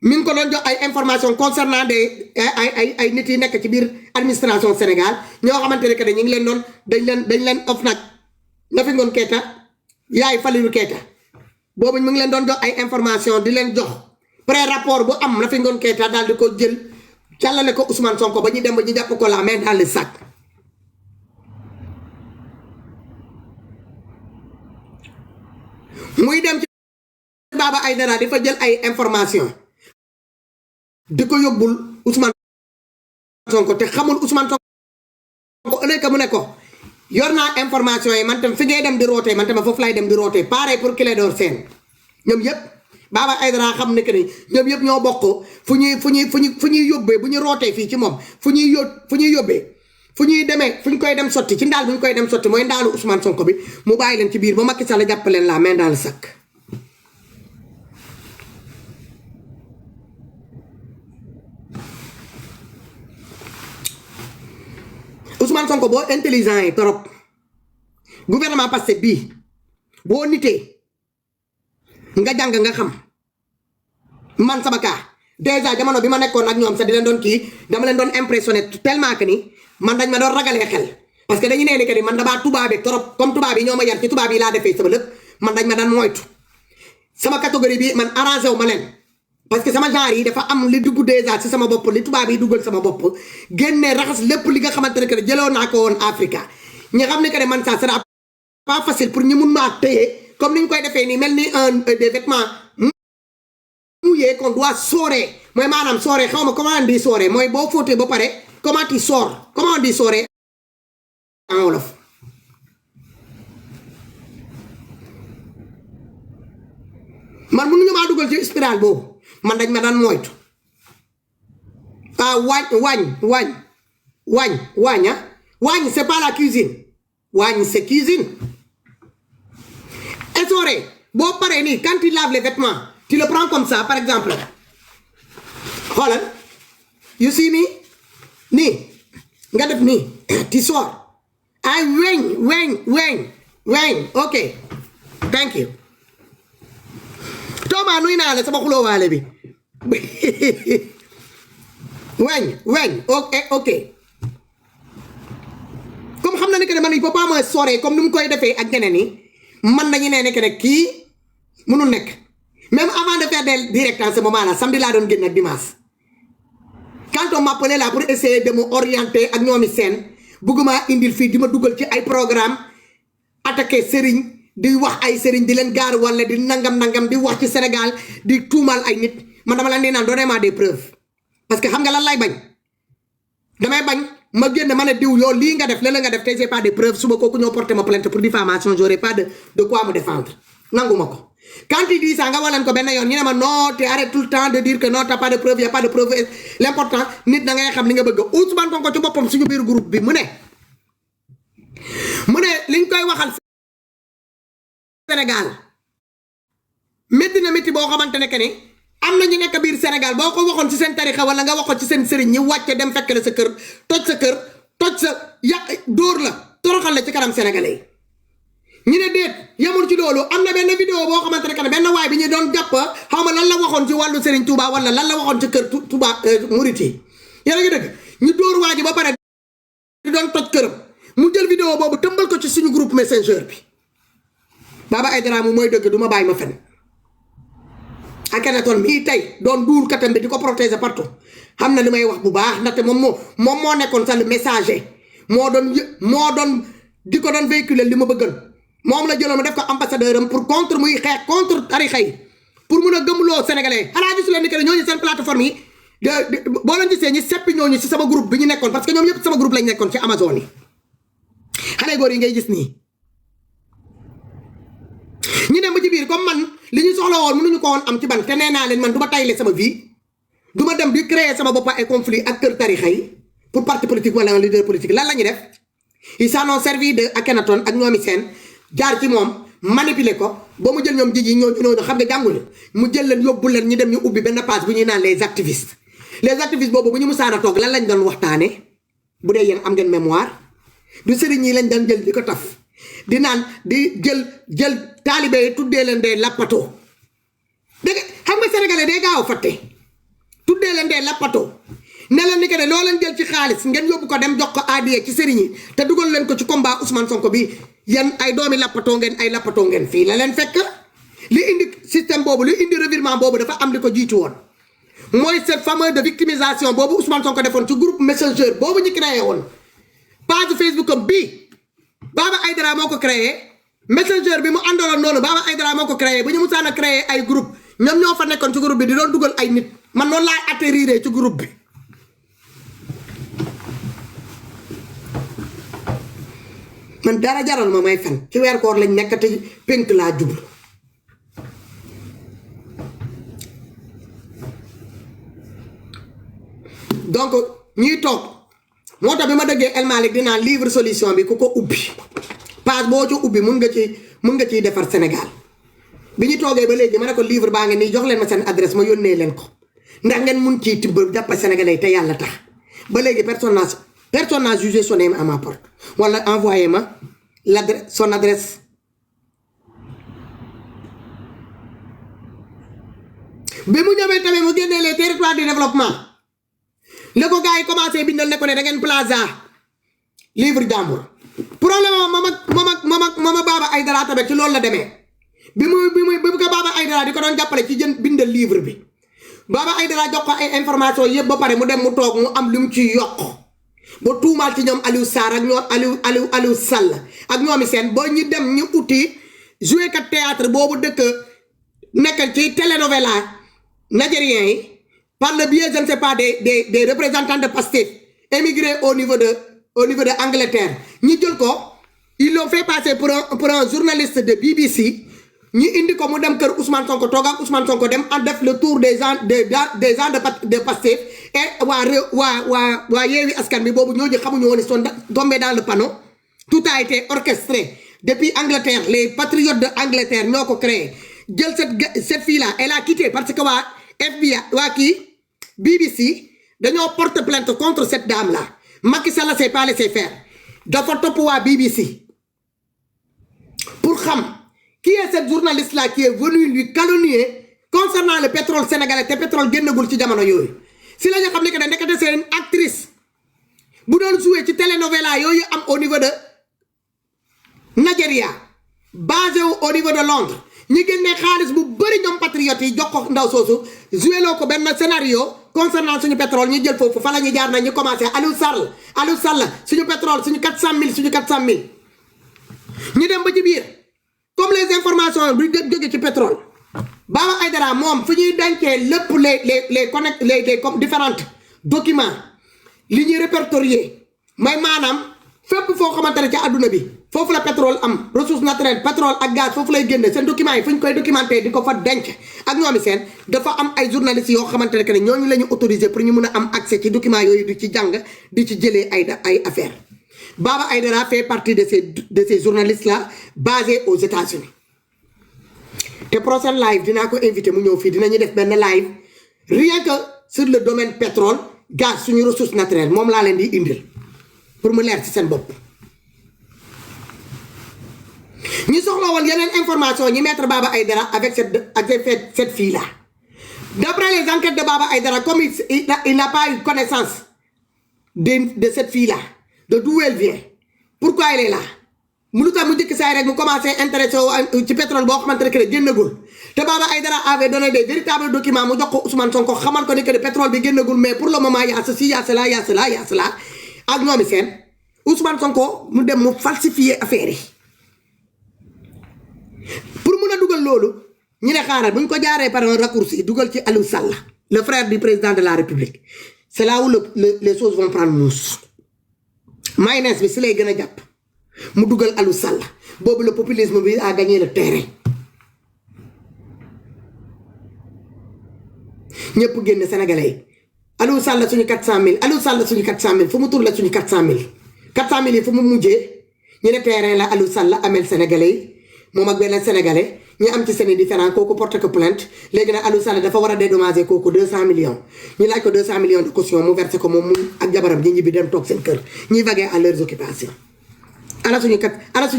mi ngi ko doon jox ay information concernant ay nit yi nekk ci biir administration Sénégal ñoo xamante ne que ñu ngi leen doon dañ leen of nag Nafi Ngom Keita yaayu Falilou Keita boobu mu ngi leen doon jox ay information di leen jox pré rapport bu am Nafi Ngom Keita daal di ko jël jàllale ko Ousmane Sonko ba ñu dem ba ñu jàpp ko la main dans le sac muy dem Baba Aïdara dafa jël ay information di ko yóbbul Ousmane Sonko te xamul Ousmane Sonko ëllëg mu ne ko yor naa information yi man tam fi ngay dem di rootee man tam foofu lay dem di rootee pareil pour Clédor Sène ñoom yëpp Baba Aïdara xam ne que ni ñoom yëpp ñoo bokk fu ñuy yóbbee bu ñu rootee fii ci moom fu ñuy yóbbee fu ñuy demee fu ñu koy dem sotti ci ndaal bu ñu koy dem sotti mooy ndaalu Ousmane Sonko bi mu bàyyi leen ci biir ba Macky Sall jàpp leen la main dans le sac. Ousmane Sonko boo intelligent yi trop gouvernement Pastef bii boo nitee nga jàng nga xam man sama kaa déjà jamono bi ma nekkoon ak ñoom sax di leen doon kii dama leen doon impressionné tellement que ni man dañ ma doon ragalee xel parce que dañu nee ni que ni man damaa tubaabe trop comme tubaab yi ñoo ma yar ci tubaab yi laa defee sama lépp man dañ ma daan moytu sama catégorie bi man arrangé wu ma leen parce que sama genre yi dafa am li dugg déjà ci sama bopp li tubaab yi duggal sama bopp génne raxas lépp li nga xamante ne que jëloo naa ko woon Africa ñi xam ne que ne man ça sera pas facile pour ñu mun maa téye comme ni ñu koy defee nii mel ni des vêtements mouillés qu'on doit sooree mooy maanaam sooree xaw ma comment on dit sooree mooy boo fóotee ba pare comment tu sors comment on dit sooree en wolof. man mënuñu maa dugal ci spirale boobu man dañ ma daan moytu ah waañ c'est pas la cuisine waañ c'est cuisine. Essoré boo paree nii quand tu laves les vêtements tu le prends comme ça par exemple xoolal you see me nii nga def nii tu sors ay weñ ok thank you Thomas nuy naa la sama xuloowaale bi weñ ok comme xam na ne que ne man il faut pas me sooree comme ni mu koy defee ak ñeneen yi man nañu ne nekk rek kii mënul nekk même avant de faire des directs en ce moment là samedi laa doon génn ak dimanche quand on m'appelait là pour essayer de me orienter ak ñoomi seen bëgguma indil fii di ma dugal ci ay programme attaqué sëriñ di wax ay sëriñ di leen gaar wala di nangam di wax ci Sénégal di tuumal ay nit man dama leen di naan donnez-moi des preuves parce que xam nga lan lay bañ damay bañ ma génn ma ne diw yow lii nga def la nga def te j'ai pas de preuves suba kooku ñoo porté ma plainte pour diffamation j'aurais pas de quoi me défendre nanguma ko quand il dit ça nga walan ko benn yoon ñu ne ma non te arrête tout le temps de dire que non t'as pas de preuve y a pas de preuve l'important nit da ngay xam li nga bëgg Ousmane Sonko ci boppam suñu biir groupe bi mu ne liñ koy waxal Sénégal métti na métti boo xamante ne que ni am na ñu nekk biir Sénégal boo ko waxoon ci seen tarixa wala nga waxoon ci seen sëriñ ñi wàcce dem fekk la sa kër toj sa yàq dóor la toroxal la ci kanam sénégalais yi ñu ne déet yemul ci loolu am na benn vidéo boo xamante ne que ne benn waay bi ñu doon jàpp xaw ma lan la waxoon ci wàllu Serigne Touba wala lan la waxoon ci kër Touba Murit yi yéen a ngi dëgg ñu dóor waa ji ba pare di doon toj këram mu jël vidéo boobu tëmbal ko ci suñu groupe messenger bi Baba Aïdara mu mooy dëgg du ma bàyyi ma fen Akhenaton mii tey doon duur katam bi di ko protéger partout xam na li may wax bu baax ndaxte moom moo nekkoon sax le messager moo doon di ko doon véhiculer li ma bëggal moom la jëloon ma def ko ambassadeur am pour contre muy xeex contre tarixa yi pour mun a gëmloo sénégalais xanaa gisu leen ni que ñooñu seen plateforme yi boo leen gisee ñi seppi ñooñu ci sama groupe bi ñu nekkoon parce que ñoom ñëpp sama groupe lañ nekkoon ci Amazon yi xale góor yi ngay gis nii ñu dem ba ci biir comme man li ñu soxla woon mënuñu ko woon am ci ban te nee naa leen man du ma tayle sama vie du ma dem di créer sama bopp ay conflit ak kër tarixa yi pour parti politique wala un leader politique lan la ñuy def ils s'en ont servi de Akhenaton ak ñoomi seen jaar ci moom manipuler ko ba mu jël ñoom jiji ñooñu xam nga jànguñu mu jël leen yóbbu leen ñu dem ñu ubbi benn page bu ñuy naan les activistes boobu bu ñu musaana toog lan lañ doon waxtaane bu dee yéen am ngeen mémoire du sëriñ yi lañ daan jël di ko taf di naan di jël taalibe yi tuddee leen dee lappato dégg xam nga sénégalais day gaaw a fàtte tuddee leen dee lappato ne leen ni que ne loo leen jël ci xaalis ngeen yóbbu ko dem jox ko aadiye ci sëriñ yi te dugal leen ko ci combat Ousmane Sonko bi yan ay doomi lappato ngeen fii la leen fekk li indi système boobu li indi revirement boobu dafa am li ko jiitu woon mooy cette fameuse de victimisation boobu Ousmane Sonko defoon ci groupe messenger boobu ñu créé woon page Facebook am bii Baba Aïdara moo ko créé messenger bi mu àndaloon noonu Baba Aïdara moo ko créé bu ñu musaan a créé ay groupe ñoom ñoo fa nekkoon ci groupe bi di doon dugal ay nit man noonu laay atterrir ci groupe bi man dara jaral ma may fen ci weer koor lañ nekk te penk laa jublu donc ñuy toog moo tax bi ma dëggee El Malick dinaa livre solution bi ku ko ubbi page boo ci ubbi mun nga ciy defar Sénégal bi ñu toogee ba léegi ma ne ko livre baa ngi nii jox leen ma seen adresse ma yónnee leen ko ndax ngeen mun ciy tibb jàpp Sénégalais te yàlla tax ba léegi personne n'a jugé sonné à ma porte wala envoyé ma l'adresse son adresse bi mu ñëwee tamit mu génnee les territoires du développement la ko gars yi commencé bindal ne ko ne da ngeen plaza livre jàmbur problème moom ak Baba Aïdara tamit ci loolu la demee bi ko Baba Aïdara di ko doon jàppale ci bindal livre bi Baba Aïdara jox ko ay information yëpp ba pare mu dem mu toog mu am lu mu ci yokk ba tuumaal ci ñoom Aliou Sarr ak ñoom Aliou Sall ak ñoomi seen ba ñu dem ñu uti joué kat théâtre boobu dëkk nekkal ci télénovela nigérien yi par le biais je ne sais pas des représentants de Pastef émigrés au niveau de Angleterre ñi jël ko ils l'ont fait passer pour un journaliste de BBC ñi indi ko mu dem kër Ousmane Sonko toog ak Ousmane Sonko dem en def le tour des gens de Pastef et waa Yewwi Askan Wi boobu ñoo xamuñu woon sont tombés dans le panneau tout a été orchestré depuis Angleterre les patriotes de Angleterre ñoo ko créé jël cette fille là elle a quitté parce que waa FBI waa kii BBC dañoo porte plainte contre cette dame là Macky Sall s'est pas laissé faire dafa topp waa BBC pour xam qui est cette journaliste là qui est venue lui calomnier concernant le pétrole sénégalais te pétrole génnagul ci jamono yooyu si la ñu xam ne que ne nekkate c'est une actrice bu doon jouer ci télénovela yooyu am au niveau de Nigeria basé au niveau de Londres ñi génnee xaalis bu bëri ñoom patriotes yi jox ko ndaw soosu joué loo ko benn scénario concernant suñu pétrole ñu jël foofu fa la ñu jaar na ñu commencé Aliou Sall suñu pétrole suñu 400 000 ñu dem ba ci biir comme les informations du jóge ci pétrole Baba Aïdara moom fu ñuy dencee lépp les comme différents documents li ñuy répertorier may maanaam fépp foo xamante ne ci àdduna bi foofu la pétrole am ressource naturelle pétrole ak gaz foofu lay génne seen documents yi fu ñu koy documenté di ko fa denc ak ñoomi seen dafa am ay journalistes yoo xamante ne que ne ñooñu la ñu autorisé pour ñu mun a am accès ci documents yooyu di ci jàng di ci jëlee ay affaires Baba Aïdara fait partie de ces journalistes là basés aux États-Unis te prochain live dinaa ko invité mu ñëw fii dinañu def benn live rien que sur le domaine pétrole gaz suñu ressource naturelle moom laa leen di indil pour mu leer ci seen bopp ñu soxla woon yeneen information ñi mettre Baba Aïdara avec cette fille là d'après les enquêtes de Baba Aïdara comme il n'a pas eu connaissance de cette fille là de d'où elle vient pourquoi elle est là mu lu tax mu jëkk saay rek mu commencé intéressé ci pétrole boo xamante ne que génnagul te Baba Aïdara avait donné des véritables documents mu jox ko Ousmane Sonko xamal ko ni que pétrole bi génnagul mais pour le moment y a ceci y a cela ak ñoomi seen Ousmane Sonko mu dem mu falsifier affaire yi pour mun a dugal loolu ñu ne xaaral bu ñu ko jaaree par un raccourci dugal ci Aliou Sall le frère du président de la République c'est là où les choses vont prendre mousse mayonnaise bi si lay gën a jàpp mu dugal Aliou Sall boobu le populisme bi a gagné le terrain ñëpp génn sénégalais yi Aliou Sall suñu 400000 Aliou Sall suñu 400000 fu mu tur la suñu 400000 yi fu mu mujjee ñu ne terrain la Aliou Sall amel sénégalais yi moom ak beneen sénégalais ñu am ci seen i différent kooku porte ko plainte léegi nag Aliou Sall dafa war a dédommager kooku 200 millions ñu laaj ko 200 millions de caution mu versé ko moom mu ak jabaram ñi ñibbi dem toog seen kër ñuy vaguer à leurs occupations ana suñu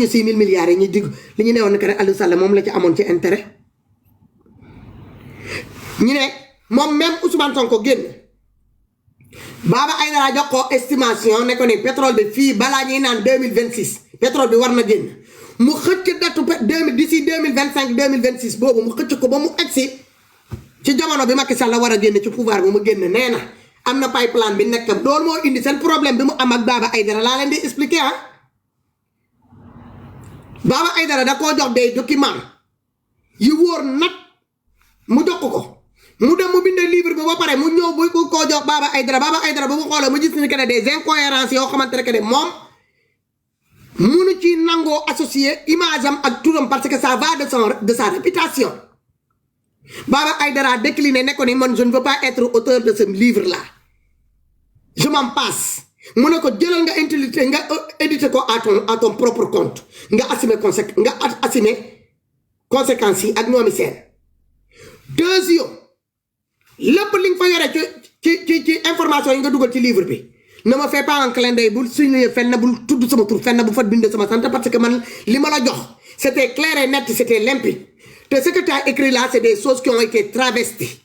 6000 milliards yi ñu dig li ñu newoon ne que rek Aliou Sall moom la ci amoon ci intérêt ñu ne moom même Ousmane Sonko génn Baba Aïdara jox ko estimation ne ko ni pétrole bi fii balaa ñuy naan 2026 pétrole bi war na génn mu xëcc datu d'ici 2025 2026 boobu mu xëcc ko ba mu egsi ci jamono bi Macky Sall la war a génn ci pouvoir bi mu génn nee na am na pipeline bi nekk loolu moo indi seen problème bi mu am ak Baba Aïdara laa leen di expliquer Baba Aïdara da koo jox des documents yu wóor nag mu jox ko mu dem mu bindee livre bi ba pare mu ñëw bu ko koo jox Baba Aïdara ba mu xoolee mu gis ni que ne des incohérences yoo xamante ne que ne moom munu ci nangoo associé image am ak turam parce que ça va de sa réputation. Baba Aïdara décliné ne ko ni man je ne veux pas être auteur de ce livre là je m'en passe mu ne ko jëlal nga intelligent nga édité ko à ton propre compte nga assumer conséquences yi ak ñoomi seen. Deuxième lépp li nga fa yore ci information yi nga dugal ci livre bi ne me fais pas un clin d'œil bul signé fenn bul tudd sama tur fenn bu fa bind sama sant parce que man li ma la jox c'était clair et net c'était limpide. te ce que tu as écrit là c'est des choses qui ont été travesties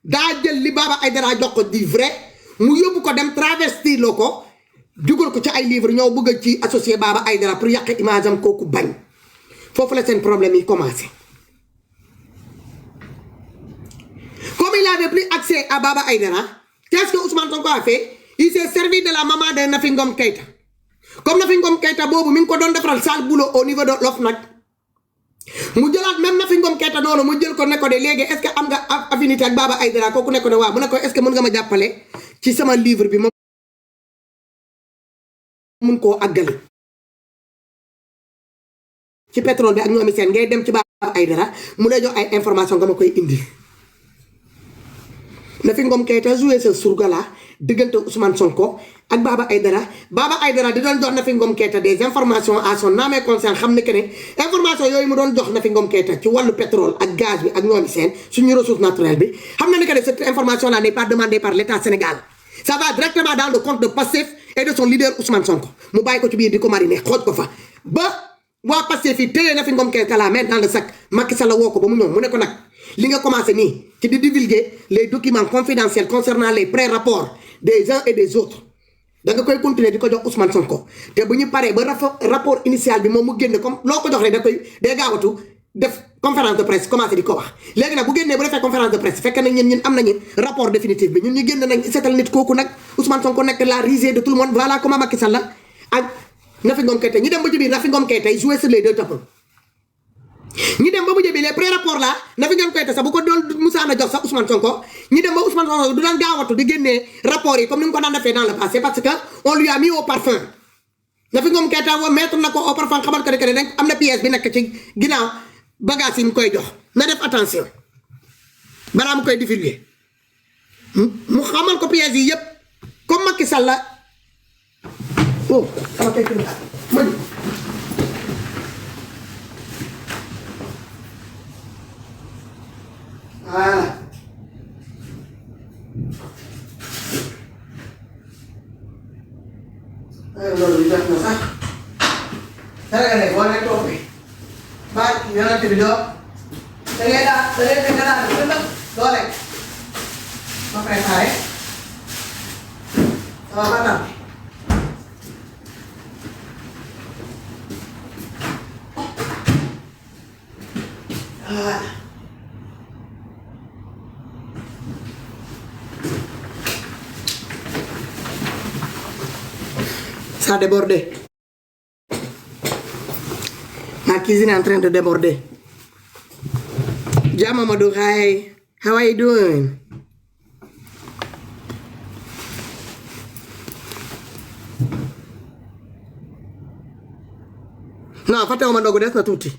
daa jël li Baba Aïdara jox ko di vrai mu yóbbu ko dem travesti loo ko dugal ko ci ay livre ñoo bëgg ci associé Baba Aïdara pour yàq image am kooku bañ foofu la seen problème yi commencé. Comme il n'avait plus accès à Baba Aïdara, qu'est-ce que Ousmane Sonko a fait? Il s'est servi de la maman de Nafi Ngom Keïta. Comme Nafi Ngom Keïta boobu mi ngi ko doon defal sale boulot au niveau de l'OFNAC mu jëlaat même Nafi Ngom Keïta noonu mu jël ko ne ko de léegi est-ce que am nga affinité ak Baba Aïdara kooku ne ko ne waaw mu ne ko est-ce que mën nga ma jàppale ci sama livre bi ma mun koo àggali ci pétrole bi ak ñoomi seen ngay dem ci Baba Aïdara mu lay jox ay information nga ma koy indi. Nafi Ngom Keïta joué ce surga là diggante Ousmane Sonko ak Baba Aïdara di doon jox Nafi Ngom Keïta des informations à son âme et conscience xam ne que ne information yooyu mu doon jox Nafi Ngom Keïta ci wàllu pétrole ak gaz bi ak ñoomi seen suñu ressource naturelle bi xam na ne que ne cette information là n'est pas demandée par l'État Sénégal ça va directement dans le compte de Pastef et de son leader Ousmane Sonko mu bàyyi ko ci biir di ko mariner xooj ko fa ba waa Pastef yi téye Nafi Ngom Keïta la main dans le sac Macky Sall woo ko ba mu ñëw mu ne ko nag li nga commencé nii ci di divulguer les documents confidentiels concernant les pré-rapports des uns et des autres da nga koy continuer di ko jox Ousmane Sonko te bu ñu paree ba rapport initial bi moom mu génne comme loo ko jox rek da koy day gaawatu def conférence de presse commencé di ko wax léegi nag bu génnee bu defee conférence de presse fekk nañ ñun am nañu rapport définitif bi ñun ñu génn nañ seetal nit kooku nag Ousmane Sonko nekk la risée de tout le monde voilà comment Macky Sall ak Nafi Ngom Keïta ñu dem ba ci biir Nafi Ngom Keïta jouer sur les deux tableaux ñi dem ba mu jëbi les pré-rapports là Nafi Ngom Keïta sax bu ko doon Moussa na jox sax Ousmane Sonko ñi dem ba Ousmane Sonko du daan gaawatu di génnee rapport yi comme ni mu ko daan defee dans le passé parce que on lui a mis au parfum Nafi Ngom Keïta woo mettre na ko au parfum xamal ko ne rek am na pièce bi nekk ci ginnaaw bagage yi mu koy jox na def attention balaa mu koy divulguer mu xamal ko pièce yi yëpp comme Macky Sall la oh sama kay man voilà loolu jot na sax dara nga ne boo nee toog bi baat yonante bi doo da ngay fekk daal doo rek ma préparé sama matam voilà ça a débordé. Ma cuisine est en train de déborder. Ja Mamadou, hi. How are you doing? Non, fate ma dogo des na tuuti.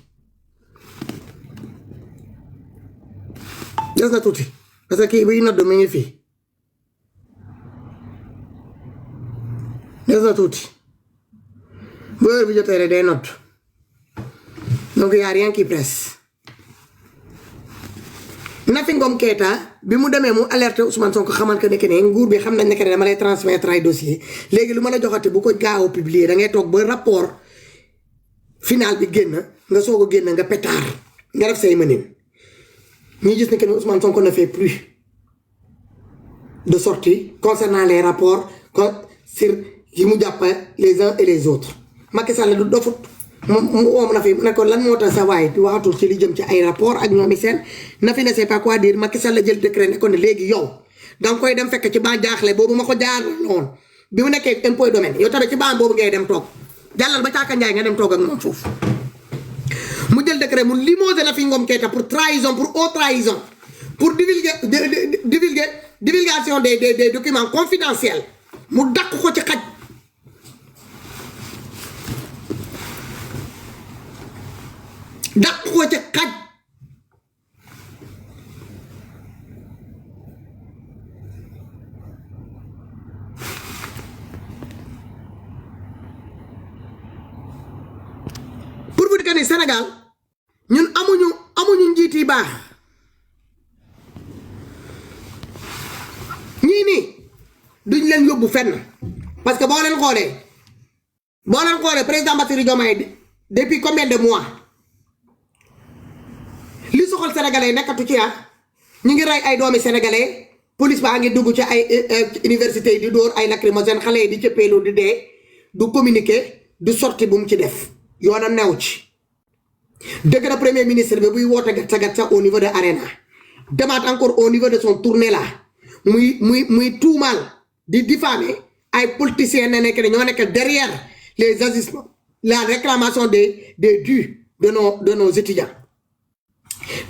Des na tuuti. Parce que kii bi noddu mi ngi fii. Des na tuuti. Bu heure bi jotee rek day nodd donc y a rien qui presse. Nafi Ngom Keïta bi mu demee mu alerté Ousmane Sonko xamal que ne nguur bi xam nañ ne que ne dama lay transmettre ay dossier léegi lu ma la joxati bu ko gaaw a publier da ngay toog ba rapport final bi génn nga soog a génn nga pétard nga def say mënin ñi gis ne que ne Ousmane Sonko ne fait plus de sortie concernant les rapports sur yi mu jàpp les uns et les autres. Macky Sall du dofut mu oom na fi ne ko lan moo tax sa waay di waxatul ci li jëm ci ay rapport ak ñoomi seen na fi ne c'est pas quoi dire Macky Sall jël décret ne ko ne léegi yow danga koy dem fekk ci ba jaaxle boobu ma ko jaar loon bi mu nekkee impôt domaine yow tamit ci baan boobu ngay dem toog jàllal ba caaka njaay nga dem toog ak moom foofu mu jël décret mu limogé Nafi Ngom Keïta pour trahison, pour haute trahison, pour divulgation des documents confidentiels mu dakk ko ci xaj. dakk ko ci xaj. pour vous dire que Sénégal ñun amuñu njiit yi baax ñii nii duñ leen yóbbu fenn parce que boo leen xoolee président Bassirou Diomaye depuis combien de mois li soxal sénégalais nekkatu ci ñu ngi rey ay doomi sénégalais police baa ngi dugg ci ay université yi di dóor ay lacrymogène xale yi di cëppeelu di dee du communiquer du sorti bu mu ci def yoonam new ci. dëgg na premier ministre bi buy woote gatsa au niveau de Arena demaat encore au niveau de son tournée là muy tuumaal di diffamer ay politiciens ne nekk ne ñoo nekk derrière les agissements la réclamation des dus de nos étudiants.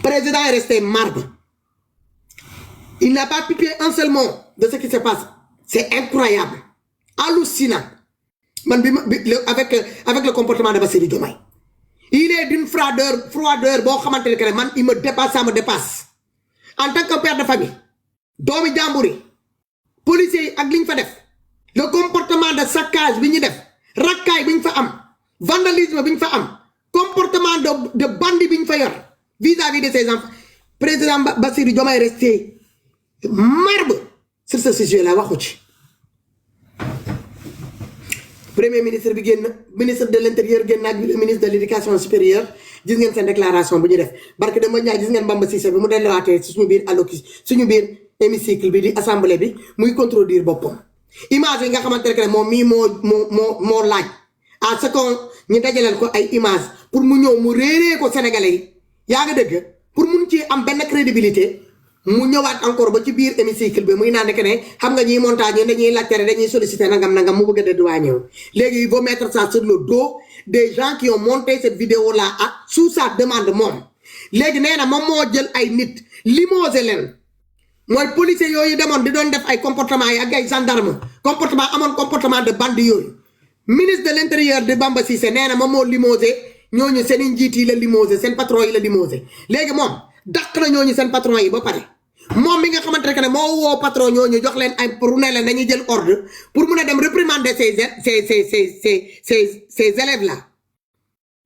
Président est resté marbre. Il n'a pas pipé un seul mot de ce qui se passe. C'est incroyable, hallucinant. Avec le comportement de Bassirou Diomaye. Il est d'une froideur, il me dépasse, ça me dépasse. En tant que père de famille, doomi jàmbur policiers yi ak liñ fa def, le comportement de saccage bi ñu def, rakkaay bi ñu fa am, vandalisme bi ñu fa am, comportement de bandit bi ñu fa yor vis-à-vis de ses enfants. Président Bassirou Diomaye est resté marbre sur ce sujet-là waxu ci. Premier ministre bi génn, ministre de l'intérieur génn ak le ministre de l'éducation supérieure gis ngeen seen déclaration bu ñu def barke dama ñaa gis ngeen Bamba Cissé bi mu delluwaatee suñu biir allocution suñu biir hémicycle bi di assemblée bi muy contredire boppam. Image yi nga xamante ne moom mii moo laaj à ce qu'on ñu dajaleel ko ay image pour mu ñëw mu réeree ko sénégalais yi yaa nga dëgg pour mun ci am benn crédibilité mu ñëwaat encore ba ci biir hémicycle bi muy naan ne xam nga ñiy montage dañuy laajte dañuy solliciter nangam mu bëgg a dëdd waa ñëw léegi il faut mettre ça sur le dos des gens qui ont monté cette vidéo là sous sa demande moom léegi nee na moom moo jël ay nit limogé leen mooy policiers yooyu demoon di doon def ay comportement yi ak ay gendarme comportement de bande yooyu ministre de l'intérieur de Bamba Cissé nee na moom moo limogé ñooñu seen i njiit yi la limogé seen patron yi la limogé léegi moom dàq na ñooñu seen patron yi ba pare moom mi nga xamante ne moo woo patron ñooñu jox leen ay pour ne leen dañuy jël ordre pour mun a dem réprimander ces élèves là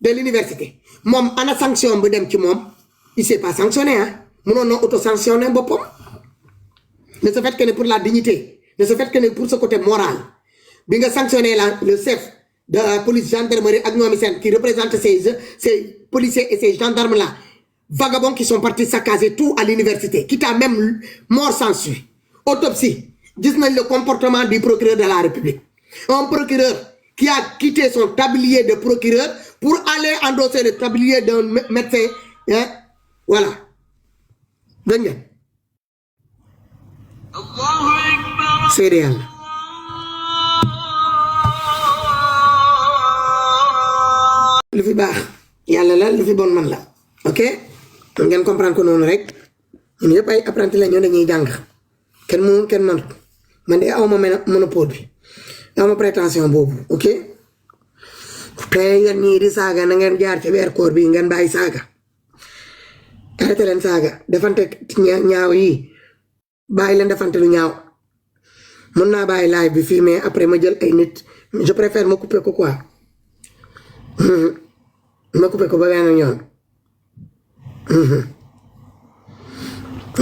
de l'université moom ana sanction bu dem ci moom il s'est pas sanctionné mënoon na auto sanctionné boppam ne se fait que ne pour la dignité ne se fait que ne pour ce côté moral bi nga sanctionné le chef de la police gendarmerie ak ñoomi seen qui représente ces policiers et ces gendarmes là vagabonds qui sont partis saccager tout à l'université qui t'a même mort sans suite. Autopsie gis nañ le comportement du procureur de la République, un procureur qui a quitté son tablier de procureur pour aller endosser le tablier d'un médecin voilà dégg nga seede yàlla lu fi baax yàlla la lu fi bon man la ok ngeen comprendre ko noonu rek ñun yëpp ay apprenti la ñoo dañuy jàng kenn mënul kenn mënut man de awma monopole bi awma prétention boobu ok te yéen ñii di saaga na ngeen jaar ci weer koor bi ngeen bàyyi saaga arrêté leen saaga defante ñaaw yi bàyyi leen defante lu ñaaw mën naa bàyyi live bi fii mais après ma jël ay nit je préfère ma couper ko quoi ma couper ko ba benn yoon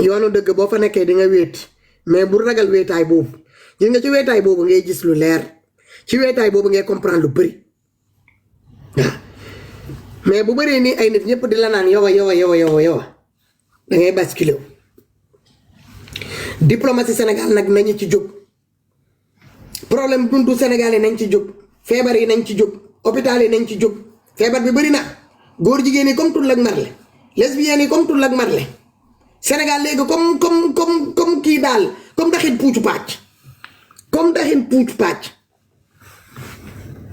yoonu dëgg boo fa nekkee di nga wéet mais bu ragal wéetaay boobu gis nga ci wéetaay boobu ngay gis lu leer ci wéetaay boobu ngay comprendre lu bëri waaw mais bu bëree nii ay nit ñëpp di la naan yow da ngay basculer diplomatie Sénégal nag nañu ci jóg problème dundu Sénégal yi nañ ci jóg feebar yi nañ ci jóg hôpital yi nañ ci jóg feebar bi bëri na góor jigéen yi comme tul ak marle lesbiennes yi comme tul ak marle Sénégal léegi comme kii daal comme daxin puucu pàcc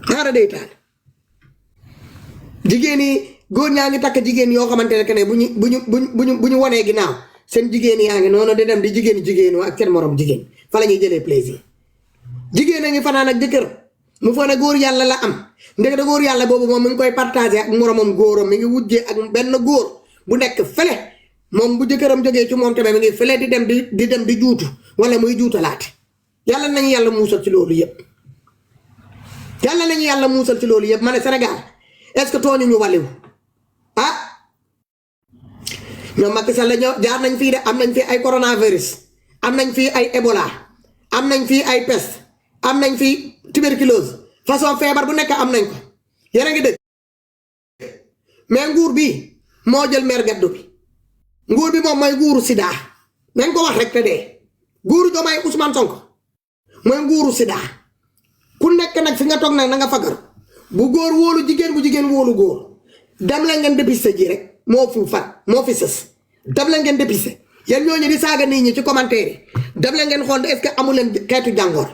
xaara day taal jigéen yi góor ñaa ngi takk jigéen yoo xamante ne que ne bu ñu wanee ginnaaw seen jigéen yaa ngi noonu di dem di jigéenu ak seen morom jigéen fa la ñuy jëlee plaisir. jigéen a ngi fanaan ak jëkkër mu fa ne góor yàlla la am ndekete góor yàlla boobu moom mi ngi koy partagé ak moromam góoram mi ngi wujjee ak benn góor bu nekk fële moom bu jëkkëram jógee ci moom tamit mi ngi fële di dem di juutu wala muy juutalaate. yàlla nañu yàlla muusal ci loolu yëpp yàlla nañu yàlla muusal ci loolu yëpp ma ne Sénégal est-ce que tooñu ñu waliw ah ñoom Macky Sall ñoo jaar nañ fii de am nañ fi ay coronavirus am nañ fii ay Ebola am nañ fii ay peste am nañ fii tuberculose façon feebar bu nekk am nañ ko yéen a ngi dëgg mais nguur bi moo jël mer gaddu bi nguur bi moom mooy nguuru sida nañ ko wax rek te dee nguuru Diomaye Ousmane Sonko mooy nguuru sida ku nekk nag fi nga toog nag na nga fagar bu góor wóolu jigéen bu jigéen wóolu góor dem la ngeen dépisté ji rek moo fi sës dem la ngeen dépisté yéen ñooñu di saaga nit ñi ci commentaire yi dem la ngeen xool est-ce que amu leen xeetu jàngoor